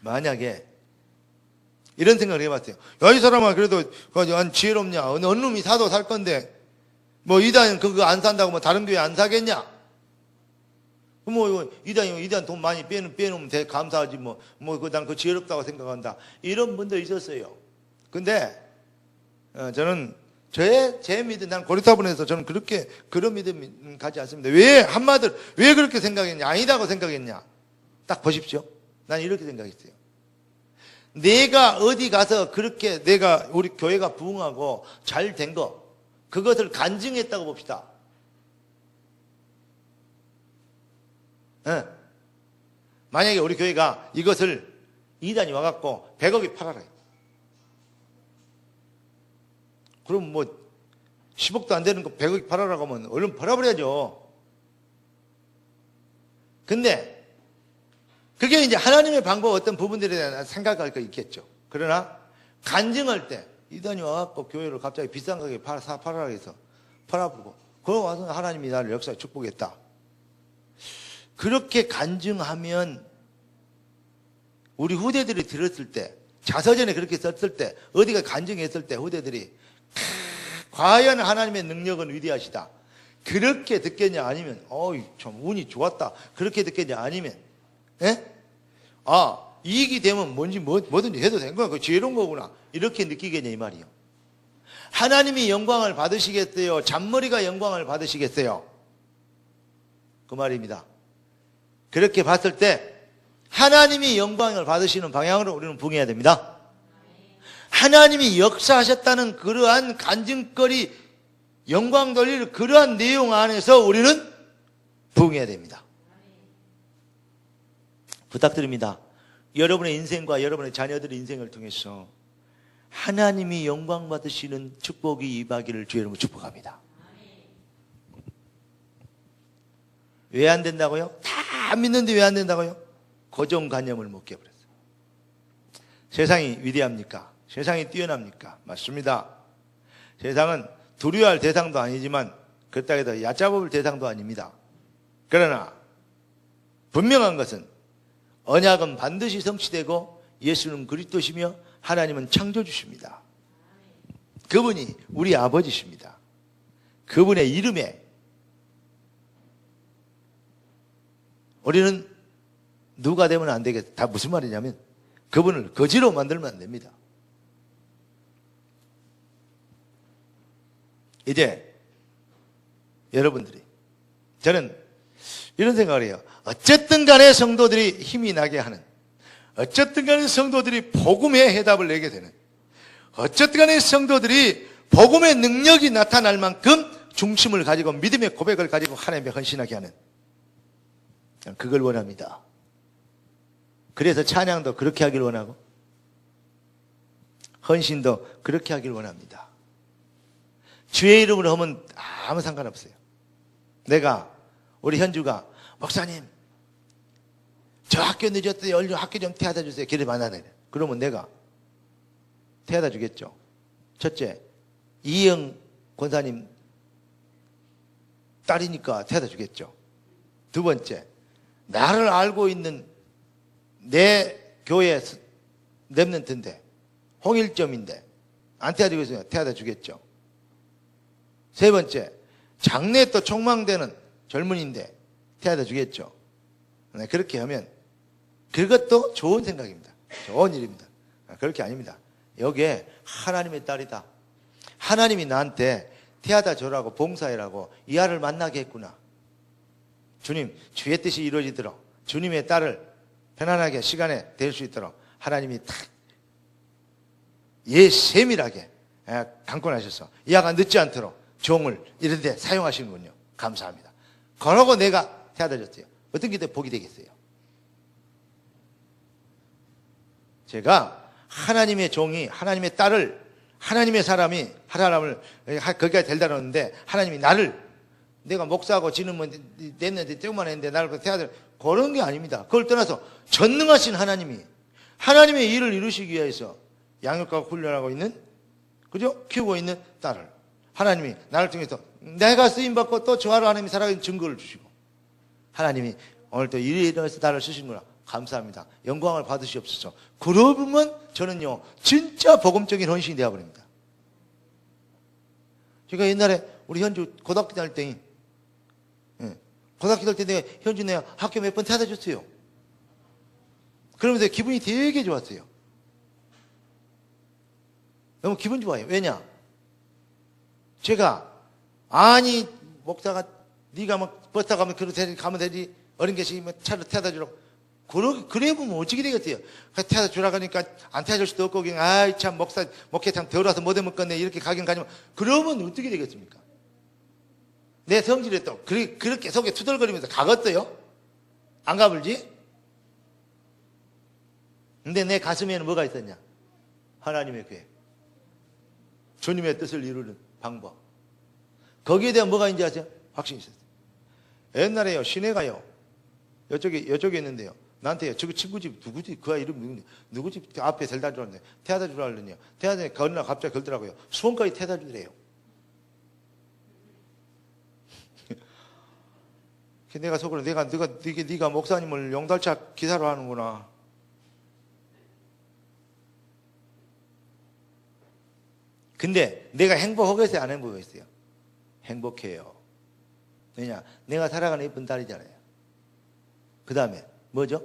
만약에 이런 생각을 해봤어요. 야, 이 사람아 그래도 지혜롭냐? 어느 놈이 사도 살 건데 뭐 이단 그거 안 산다고 뭐 다른 교회 안 사겠냐? 뭐 이단 돈 많이 빼놓으면 되게 감사하지 난 그 지혜롭다고 생각한다. 이런 분도 있었어요. 근데 저는 제 믿음, 난 고리타분해서 저는 그런 믿음 가지 않습니다. 왜 그렇게 생각했냐? 아니다고 생각했냐? 딱 보십시오. 난 이렇게 생각했어요. 내가 어디 가서 그렇게 내가 우리 교회가 부흥하고 잘 된 거, 그것을 간증했다고 봅시다. 만약에 우리 교회가 이것을 이단이 와갖고 100억이 팔아라. 그럼 10억도 안 되는 거 100억이 팔아라고 하면 얼른 팔아버려야죠. 근데 그게 이제 하나님의 방법 어떤 부분들에 대한 생각할 거 있겠죠. 그러나 간증할 때 이단이 와갖고 교회를 갑자기 비싼 가격에 팔아라 해서 팔아보고 그러고 와서 하나님이 나를 역사에 축복했다. 그렇게 간증하면 우리 후대들이 들었을 때, 자서전에 그렇게 썼을 때, 어디가 간증했을 때 후대들이 과연 하나님의 능력은 위대하시다, 그렇게 듣겠냐, 아니면 참 운이 좋았다, 그렇게 듣겠냐, 아니면 이익이 되면 뭐든지 해도 되는 거야, 그 지혜로운 거구나, 이렇게 느끼겠냐 이 말이요. 하나님이 영광을 받으시겠어요, 잔머리가 영광을 받으시겠어요? 그 말입니다. 그렇게 봤을 때 하나님이 영광을 받으시는 방향으로 우리는 부응해야 됩니다. 하나님이 역사하셨다는 그러한 간증거리, 영광 돌릴 그러한 내용 안에서 우리는 부응해야 됩니다. 부탁드립니다. 여러분의 인생과 여러분의 자녀들의 인생을 통해서 하나님이 영광 받으시는 축복이 임하기를 주의 이름으로 축복합니다. 왜 안 된다고요? 다 믿는데 왜 안 된다고요? 고정관념을 못 깨버렸어요. 세상이 위대합니까? 세상이 뛰어납니까? 맞습니다. 세상은 두려워할 대상도 아니지만 그렇다고 해서 얕잡을 대상도 아닙니다. 그러나 분명한 것은 언약은 반드시 성취되고 예수는 그리스도시며 하나님은 창조주십니다. 그분이 우리 아버지십니다. 그분의 이름에 우리는 누가 되면 안 되겠다. 다 무슨 말이냐면 그분을 거지로 만들면 안 됩니다. 이제 여러분들이, 저는 이런 생각을 해요. 어쨌든 간에 성도들이 힘이 나게 하는, 어쨌든 간에 성도들이 복음의 해답을 내게 되는, 어쨌든 간에 성도들이 복음의 능력이 나타날 만큼 중심을 가지고 믿음의 고백을 가지고 하나님께 헌신하게 하는, 그걸 원합니다. 그래서 찬양도 그렇게 하길 원하고 헌신도 그렇게 하길 원합니다. 주의 이름으로 하면 아무 상관없어요. 우리 현주가 목사님 저 학교 늦었어요, 얼른 학교 좀 태워다 주세요, 길을 만나네. 그러면 내가 태워다 주겠죠. 첫째, 이영 권사님 딸이니까 태워다 주겠죠. 두 번째, 나를 알고 있는 내 교회 랩런트인데 홍일점인데 안 태워다 주겠어요? 태워다 주겠죠. 세 번째, 장래에 또 촉망되는 젊은이인데 태워다 주겠죠. 네, 그렇게 하면 그것도 좋은 생각입니다. 좋은 일입니다. 그렇게 아닙니다. 여기에 하나님의 딸이다, 하나님이 나한테 태워다 줘라고, 봉사해라고, 이 아를 만나게 했구나, 주님 주의 뜻이 이루어지도록, 주님의 딸을 편안하게 시간에 될 수 있도록 하나님이 딱 세밀하게 강권하셔서 이 아가 늦지 않도록 종을 이런 데 사용하시는군요. 감사합니다. 그러고 내가 태워다 줬어요. 어떤 게 더 복이 되겠어요? 제가 하나님의 종이, 하나님의 딸을, 하나님의 사람이 하나님을 거기까지 데려다줬는데 하나님이 나를, 내가 목사하고 지는 뭐 냈는데 조금만 했는데 나를 태워다, 그런 게 아닙니다. 그걸 떠나서 전능하신 하나님이 하나님의 일을 이루시기 위해서 양육과 훈련하고 있는, 그죠? 키우고 있는 딸을 하나님이 나를 통해서 내가 쓰임받고 또 저하로 하나님이 살아가는 증거를 주시고, 하나님이 오늘 또 일해서 나를 쓰시는구나, 감사합니다, 영광을 받으시옵소서. 그러면 저는요 진짜 복음적인 헌신이 되어버립니다. 제가 옛날에 우리 현주 고등학교 다닐 때, 고등학교 다닐 때 내가 현주 내가 학교 몇 번 태워다 줬어요. 그러면서 기분이 되게 좋았어요. 너무 기분 좋아요. 왜냐? 제가, 아니 목사가 네가 막 버스 타고 가면 되지, 어린 게시 차를 태워다 주라고, 그래 보면 어떻게 되겠어요? 태워다 주라고 하니까 안 태워줄 수도 없고, 그냥 아이 참 목회 참 더러워서 못 해먹겠네, 이렇게 가긴 가지만, 그러면 어떻게 되겠습니까? 내 성질에 또 그렇게 속에 투덜거리면서 가겠어요? 안 가불지? 근데 내 가슴에는 뭐가 있었냐? 하나님의 계획, 주님의 뜻을 이루는 방법, 거기에 대한 뭐가 있는지 아세요? 확신이 있었어요. 옛날에요, 시내가요, 이쪽에 있는데요, 나한테요, 저 친구 집 누구지? 그 아이 이름 누구 집 앞에 데려다 주라는데 태워다 주라 그러더니 태워다 주니까 어느 날 갑자기 걸더라고요. 수원까지 태워다 주더래요. 내가 속으로 네가 목사님을 용달차 기사로 하는구나. 근데 내가 행복하겠어요? 안 행복하겠어요? 행복해요. 왜냐? 내가 살아가는 예쁜 딸이잖아요. 그 다음에 뭐죠?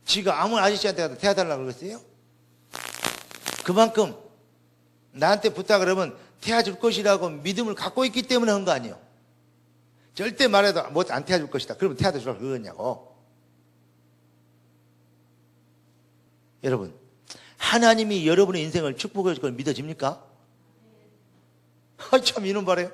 지가 아무 아저씨한테 가서 태워달라고 그러겠어요? 그만큼 나한테 부탁을 하면 태워줄 것이라고 믿음을 갖고 있기 때문에 한 거 아니에요. 절대 말해도 뭐 안 태워줄 것이다. 그러면 태워다 주라고 그러냐고. 여러분, 하나님이 여러분의 인생을 축복해 줄 걸 믿어집니까? 참 이놈 말해요.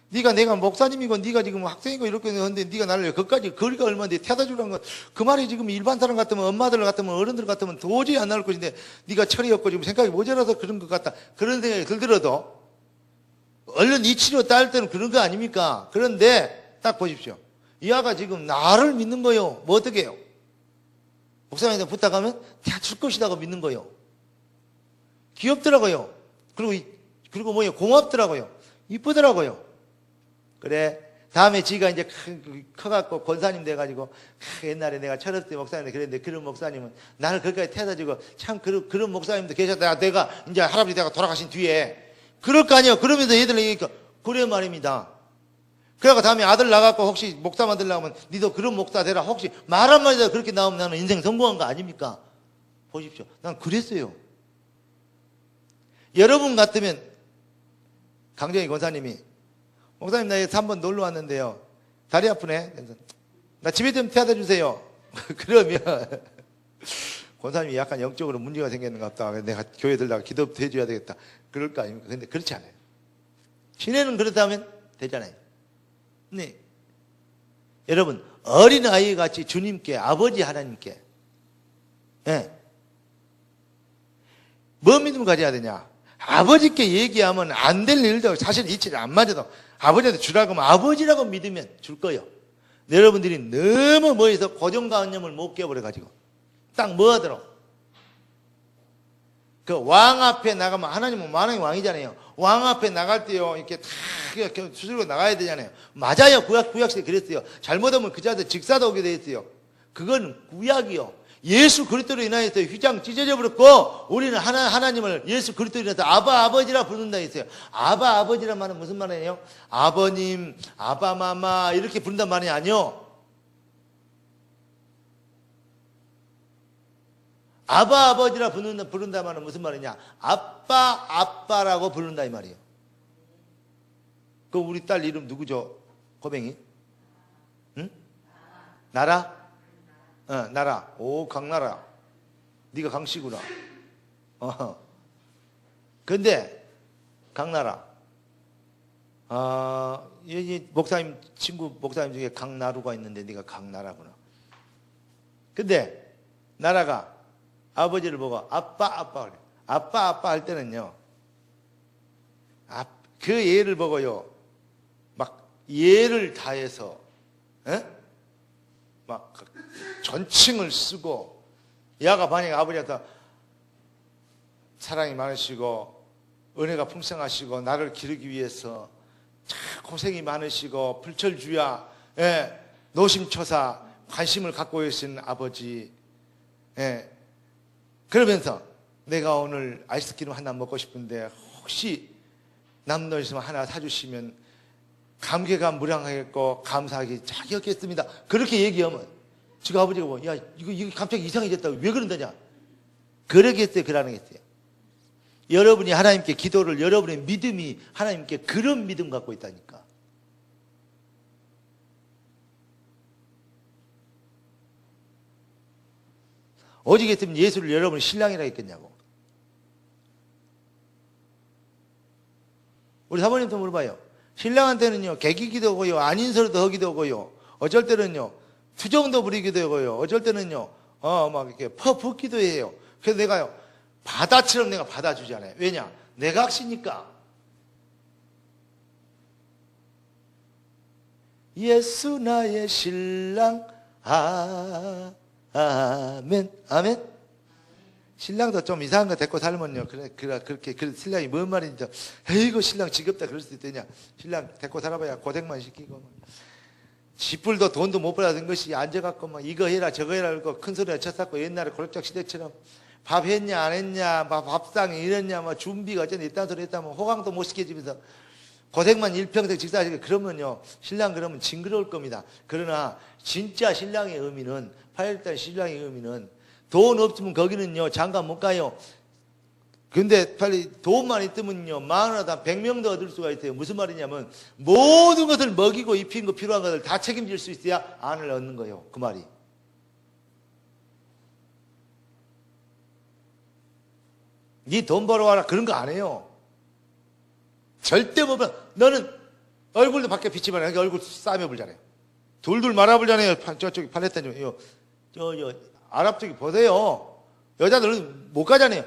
내가 목사님이고 네가 지금 학생이고 이렇게 하는데 네가 나를 거기까지 거리가 얼마인데 태워다 주라는 건 그 말이 지금 일반 사람 같으면 엄마들 같으면 어른들 같으면 도저히 안 나올 것인데 네가 철이 없고 지금 생각이 모자라서 그런 것 같다. 그런 생각이 들더라도 얼른 이치로 따를 때는 그런 거 아닙니까? 그런데 딱 보십시오. 이 아가 지금 나를 믿는 거요. 뭐 어떻게 해요? 목사님한테 부탁하면 태워줄 것이라고 믿는 거요. 귀엽더라고요. 그리고 뭐예요? 고맙더라고요. 이쁘더라고요. 그래, 다음에 지가 이제 커갖고 권사님 돼가지고 옛날에 내가 철없을 때 목사님인데 그랬는데 그런 목사님은 나를 거기까지 태워다 주고 참 그런 목사님도 계셨다. 내가 이제 할아버지 내가 돌아가신 뒤에 그럴 거 아니에요. 그러면서 얘들 얘기니까 그래 말입니다. 그래가 다음에 아들 나갖고 혹시 목사 만들려고 하면 니도 그런 목사 되라. 혹시 말 한마디도 그렇게 나오면 나는 인생 성공한 거 아닙니까? 보십시오. 난 그랬어요. 여러분 같으면 강정희 권사님이 목사님 나 여기 3번 놀러 왔는데요. 다리 아프네. 나 집에 좀 태워다 주세요. 그러면 권사님이 약간 영적으로 문제가 생겼는가 보다. 내가 교회 들다가 기도부터 해줘야 되겠다. 그럴 거 아닙니까? 근데 그렇지 않아요. 시내는 그렇다면 되잖아요. 네. 여러분 어린아이 같이 주님께 아버지 하나님께 뭐 믿음을 가져야 되냐? 아버지께 얘기하면 안 될 일도 사실 이치를 안 맞아도 아버지한테 주라고 하면 아버지라고 믿으면 줄 거예요. 여러분들이 너무 뭐해서 고정관념을 못 깨버려가지고 딱 뭐 하더라? 그 왕 앞에 나가면 하나님은 만왕의 왕이잖아요. 왕 앞에 나갈 때요 이렇게 다 수술고 나가야 되잖아요. 맞아요. 구약시대 그랬어요. 잘못하면 그 자한테 직사도 오게 돼 있어요. 그건 구약이요. 예수 그리스도로 인하여서 휘장 찢어져 버렸고 우리는 하나님을 예수 그리스도로 인해서 아버지라 부른다 했어요. 아버지란 말은 무슨 말이에요? 아버님, 아바마마 이렇게 부른단 말이 아니요. 아버지라 부른다 말은 무슨 말이냐? 아빠라고 부른다 이 말이에요. 그 우리 딸 이름 누구죠? 고뱅이? 응? 나라? 나라. 오, 강나라. 네가 강씨구나. 근데 강나라. 여기 친구 목사님 중에 강나루가 있는데 네가 강나라구나. 근데 나라가 아버지를 보고 아빠 그래. 아빠 할 때는요. 그 예를 보고요. 막 예를 다해서 막 전칭을 쓰고 야가 만약에 아버지한테 사랑이 많으시고 은혜가 풍성하시고 나를 기르기 위해서 참 고생이 많으시고 불철주야 노심초사 관심을 갖고 계신 아버지 그러면서 내가 오늘 아이스크림 하나 먹고 싶은데 혹시 남는 있으면 하나 사주시면 감개가 무량하겠고 감사하기 자기였겠습니다. 그렇게 얘기하면 지금 아버지가 뭐, 야 이거 갑자기 이상해졌다고 왜 그런다냐? 그러겠어요, 그러겠어요. 여러분이 하나님께 기도를 여러분의 믿음이 하나님께 그런 믿음 갖고 있다니까. 오직 했으면 예수를 여러분이 신랑이라 했겠냐고. 우리 사모님도 물어봐요. 신랑한테는요 개기기도 하고요 안인설도 하기도 하고요 어쩔 때는요 투정도 부리기도 하고요 어쩔 때는요 막 이렇게 퍼붓기도 해요. 그래서 내가요 바다처럼 내가 받아주잖아요. 왜냐? 내가 악시니까. 예수 나의 신랑 아멘. 신랑도 좀 이상한 거 데리고 살면요. 그렇게 신랑이 뭔 말인지 에이구 신랑 지겹다 그럴 수도 있더냐. 신랑 데리고 살아봐야 고생만 시키고 지뿔도 돈도 못 벌어든 것이 앉아갖고 막 이거 해라 저거 해라 그러고 큰 소리나 쳤었고 옛날에 고립적 시대처럼 밥 했냐 안 했냐, 밥상이 이랬냐, 준비가 어쨌든 이딴 소리 했다면 호강도 못 시켜주면서 고생만 일평생 직사하시게 그러면요, 신랑 그러면 징그러울 겁니다. 그러나 진짜 신랑의 의미는, 8일달 신랑의 의미는, 돈 없으면 거기는요 장가 못 가요. 근데 빨리 돈만 있으면요 10,000원, 100명도 얻을 수가 있어요. 무슨 말이냐면 모든 것을 먹이고 입힌 거 필요한 것을 다 책임질 수 있어야 안을 얻는 거예요. 그 말이. 니 돈 벌어와라 그런 거 안 해요. 절대 못 벌어. 너는 얼굴도 밖에 비치 말아요. 얼굴 싸매 불잖아요. 둘둘 말아불잖아요. 저쪽에 팔레스타인 저 아랍 쪽에 보세요. 여자들은 못 가잖아요.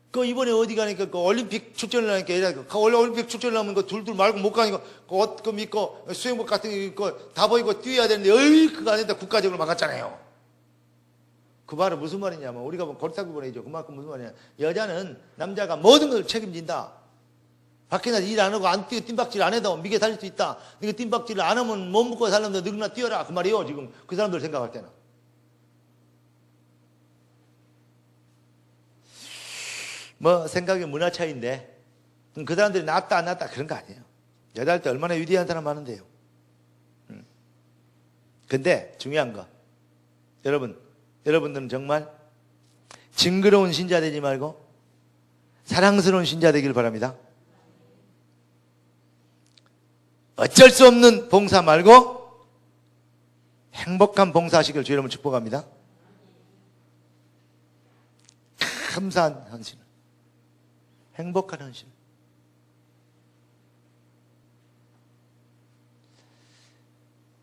그 이번에 어디 가니까 그 올림픽 출전을 하니까 애들 원래 올림픽 출전을 하면 그 둘둘 말고 못 가니까 그 옷 그 입고 수영복 같은 거 입고 다 보이고 뛰어야 되는데 그거 안 된다 국가적으로 막았잖아요. 그 말은 무슨 말이냐면 우리가 뭐 골타구 보내죠. 그만큼 무슨 말이냐. 여자는 남자가 모든 걸 책임진다. 밖에 나서 일 안 하고 안 뛰어 뜀박질 안 해도 미개 살릴 수 있다. 이거 뜀박질 안 하면 못 먹고 살려면 너나 뛰어라. 그 말이에요. 지금 그 사람들 생각할 때는. 뭐 생각의 문화 차이인데 그 사람들이 낫다 안 낫다 그런 거 아니에요. 여자할 때 얼마나 위대한 사람 많은데요. 근데 중요한 거 여러분들은 정말 징그러운 신자 되지 말고 사랑스러운 신자 되길 바랍니다. 어쩔 수 없는 봉사 말고 행복한 봉사하시길 주의 이름으로 축복합니다. 감사한 헌신, 행복한 헌신.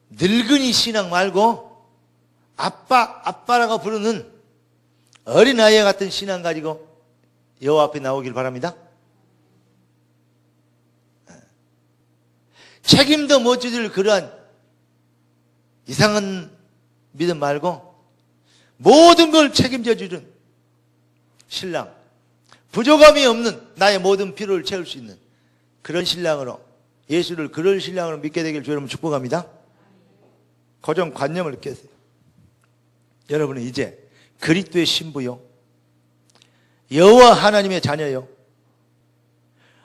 늙은이 신앙 말고 아빠라고 부르는 어린아이 같은 신앙 가지고 여호와 앞에 나오길 바랍니다. 책임도 못 져줄 그러한 이상한 믿음 말고 모든 걸 책임져 주는 신랑, 부족함이 없는 나의 모든 필요를 채울 수 있는 그런 신랑으로, 예수를 그런 신랑으로 믿게 되길 주의 이름으로 축복합니다. 고정관념을 깨세요. 여러분은 이제 그리스도의 신부요, 여호와 하나님의 자녀요,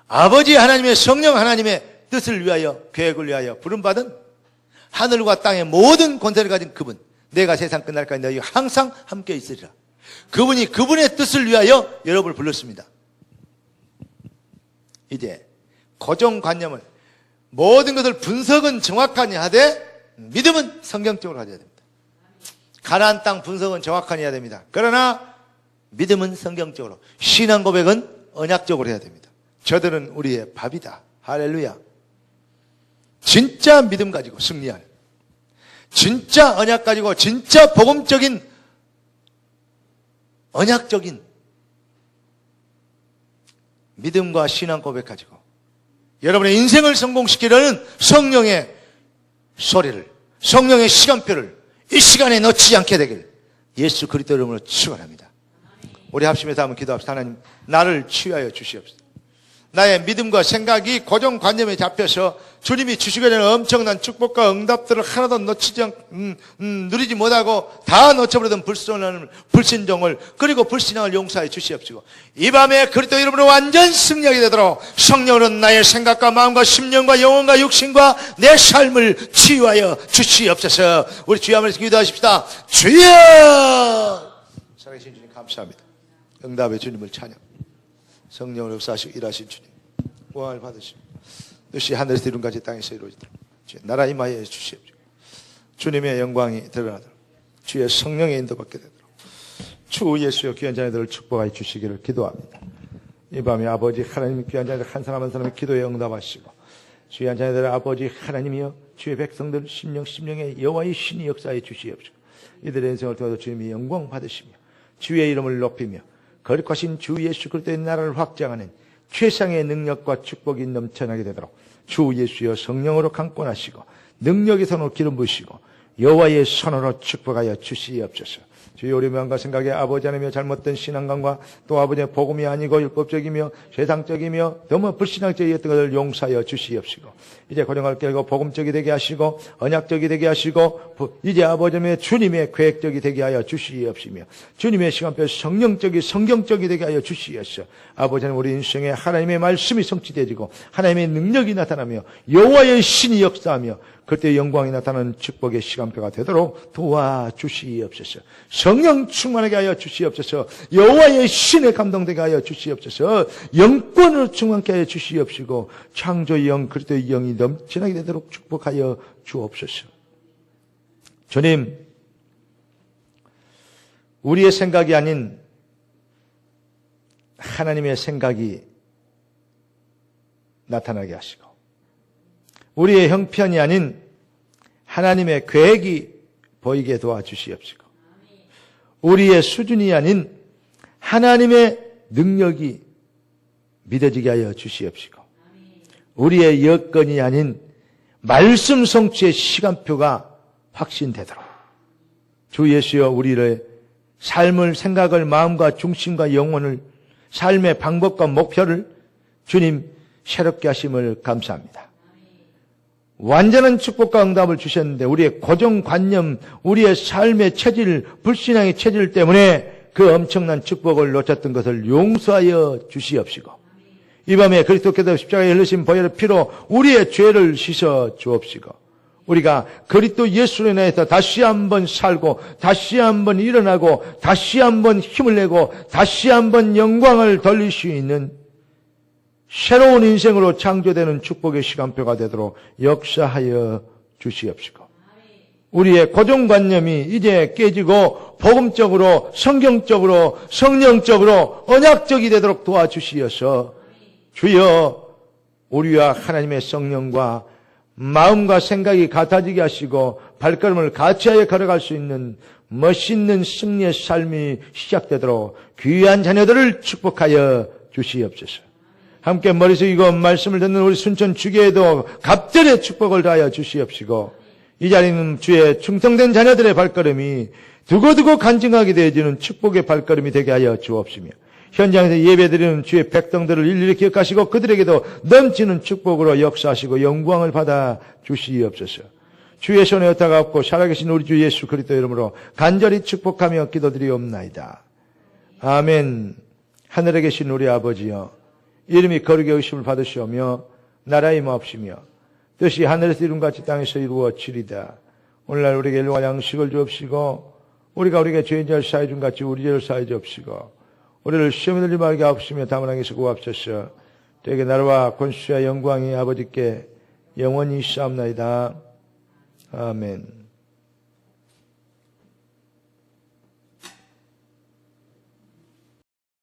아버지 하나님의 성령 하나님의 뜻을 위하여, 계획을 위하여 부름받은 하늘과 땅의 모든 권세를 가진 그분, 내가 세상 끝날까지 너희와 항상 함께 있으리라. 그분이 그분의 뜻을 위하여 여러분을 불렀습니다. 이제 고정관념을, 모든 것을 분석은 정확하니 하되 믿음은 성경적으로 가져야 됩니다. 가나안 땅 분석은 정확하니 해야 됩니다. 그러나 믿음은 성경적으로, 신앙 고백은 언약적으로 해야 됩니다. 저들은 우리의 밥이다. 할렐루야. 진짜 믿음 가지고 승리할, 진짜 언약 가지고 진짜 복음적인 언약적인 믿음과 신앙 고백 가지고 여러분의 인생을 성공시키려는 성령의 소리를, 성령의 시간표를 이 시간에 놓치지 않게 되길 예수 그리스도 이름으로 축원합니다. 우리 합심해서 한번 기도합시다. 하나님, 나를 치유하여 주시옵소서. 나의 믿음과 생각이 고정관념에 잡혀서 주님이 주시게 되는 엄청난 축복과 응답들을 하나도 놓치지 누리지 못하고 다 놓쳐버리던 불신종을, 그리고 불신앙을 용서해 주시옵시고, 이 밤에 그리스도 이름으로 완전 승리하게 되도록 성령으로 나의 생각과 마음과 심령과 영혼과 육신과 내 삶을 치유하여 주시옵소서. 우리 주여 한번 기도하십시다. 주여! 살아계신 주님 감사합니다. 응답의 주님을 찬양, 성령을 역사하시고 일하신 주님 영광을 받으시고 뜻이 하늘에서 이룬같이 땅에서 이루어지도록 나라 임하여 주시옵소서. 주님의 영광이 드러나도록 주의 성령의 인도받게 되도록 주 예수의 귀한 자녀들을 축복하여 주시기를 기도합니다. 이 밤에 아버지 하나님, 귀한 자녀들 한 사람 한 사람의 기도에 응답하시고 귀한 자녀들 아버지 하나님이여, 주의 백성들 심령의 여호와의 신이 역사해 주시옵소서. 이들의 인생을 도와서 주님이 영광 받으시며 주의 이름을 높이며 거룩하신 주 예수 그리스도의 나라를 확장하는 최상의 능력과 축복이 넘쳐나게 되도록 주 예수여 성령으로 강권하시고 능력의 손으로 기름 부으시고 여호와의 손으로 축복하여 주시옵소서. 주의 우리 마음과 생각에 아버지 하나님의 잘못된 신앙관과 또 아버지의 복음이 아니고 율법적이며 세상적이며 너무 불신앙적이었던 것을 용서하여 주시옵시고 이제 고정할 깨고 복음적이 되게 하시고 언약적이 되게 하시고 이제 아버지의 주님의 계획적이 되게 하여 주시옵시며 주님의 시간표 성령적이 성경적이 되게 하여 주시옵소서. 아버지는 우리 인생에 하나님의 말씀이 성취되어지고 하나님의 능력이 나타나며 여호와의 신이 역사하며 그때 영광이 나타나는 축복의 시간표가 되도록 도와주시옵소서. 성령 충만하게 하여 주시옵소서. 여호와의 신에 감동되게 하여 주시옵소서. 영권으로 충만케 하여 주시옵시고 창조의 영 그리스도의 영이 넘치나게 되도록 축복하여 주옵소서. 주님, 우리의 생각이 아닌 하나님의 생각이 나타나게 하시고 우리의 형편이 아닌 하나님의 계획이 보이게 도와주시옵시고 우리의 수준이 아닌 하나님의 능력이 믿어지게 하여 주시옵시고 우리의 여건이 아닌 말씀 성취의 시간표가 확신되도록 주 예수여 우리의 삶을 생각을 마음과 중심과 영혼을 삶의 방법과 목표를 주님 새롭게 하심을 감사합니다. 완전한 축복과 응답을 주셨는데 우리의 고정관념, 우리의 삶의 체질, 불신앙의 체질 때문에 그 엄청난 축복을 놓쳤던 것을 용서하여 주시옵시고 이 밤에 그리스도께서 십자가에 흘리신 보혈의 피로 우리의 죄를 씻어 주옵시고 우리가 그리스도 예수로 인해서 다시 한번 살고 다시 한번 일어나고 다시 한번 힘을 내고 다시 한번 영광을 돌릴 수 있는 새로운 인생으로 창조되는 축복의 시간표가 되도록 역사하여 주시옵시고 우리의 고정관념이 이제 깨지고 복음적으로 성경적으로 성령적으로 언약적이 되도록 도와주시어서 주여 우리와 하나님의 성령과 마음과 생각이 같아지게 하시고 발걸음을 같이하여 걸어갈 수 있는 멋있는 승리의 삶이 시작되도록 귀한 자녀들을 축복하여 주시옵소서. 함께 머리 숙이고 말씀을 듣는 우리 순천 주교에도 갑절의 축복을 다하여 주시옵시고 이 자리는 주의 충성된 자녀들의 발걸음이 두고두고 간증하게 되어지는 축복의 발걸음이 되게 하여 주옵시며 현장에서 예배드리는 주의 백성들을 일일이 기억하시고 그들에게도 넘치는 축복으로 역사하시고 영광을 받아 주시옵소서. 주의 손에 여타가 없고 살아계신 우리 주 예수 그리스도 이름으로 간절히 축복하며 기도드리옵나이다. 아멘. 하늘에 계신 우리 아버지여 이름이 거룩히 여기심을 받으시오며 나라의 임하옵시며 뜻이 하늘에서 이룬같이 땅에서 이루어지리다. 오늘날 우리에게 일용할 양식을 주옵시고 우리가 우리에게 죄인 자를 사해 준 같이 우리 죄를 사해 주옵시고 우리를 시험에 들지 말게 하옵시며 다만 악에서 구하옵소서. 되게 나라와 권수와 영광이 아버지께 영원히 있사옵나이다. 아멘.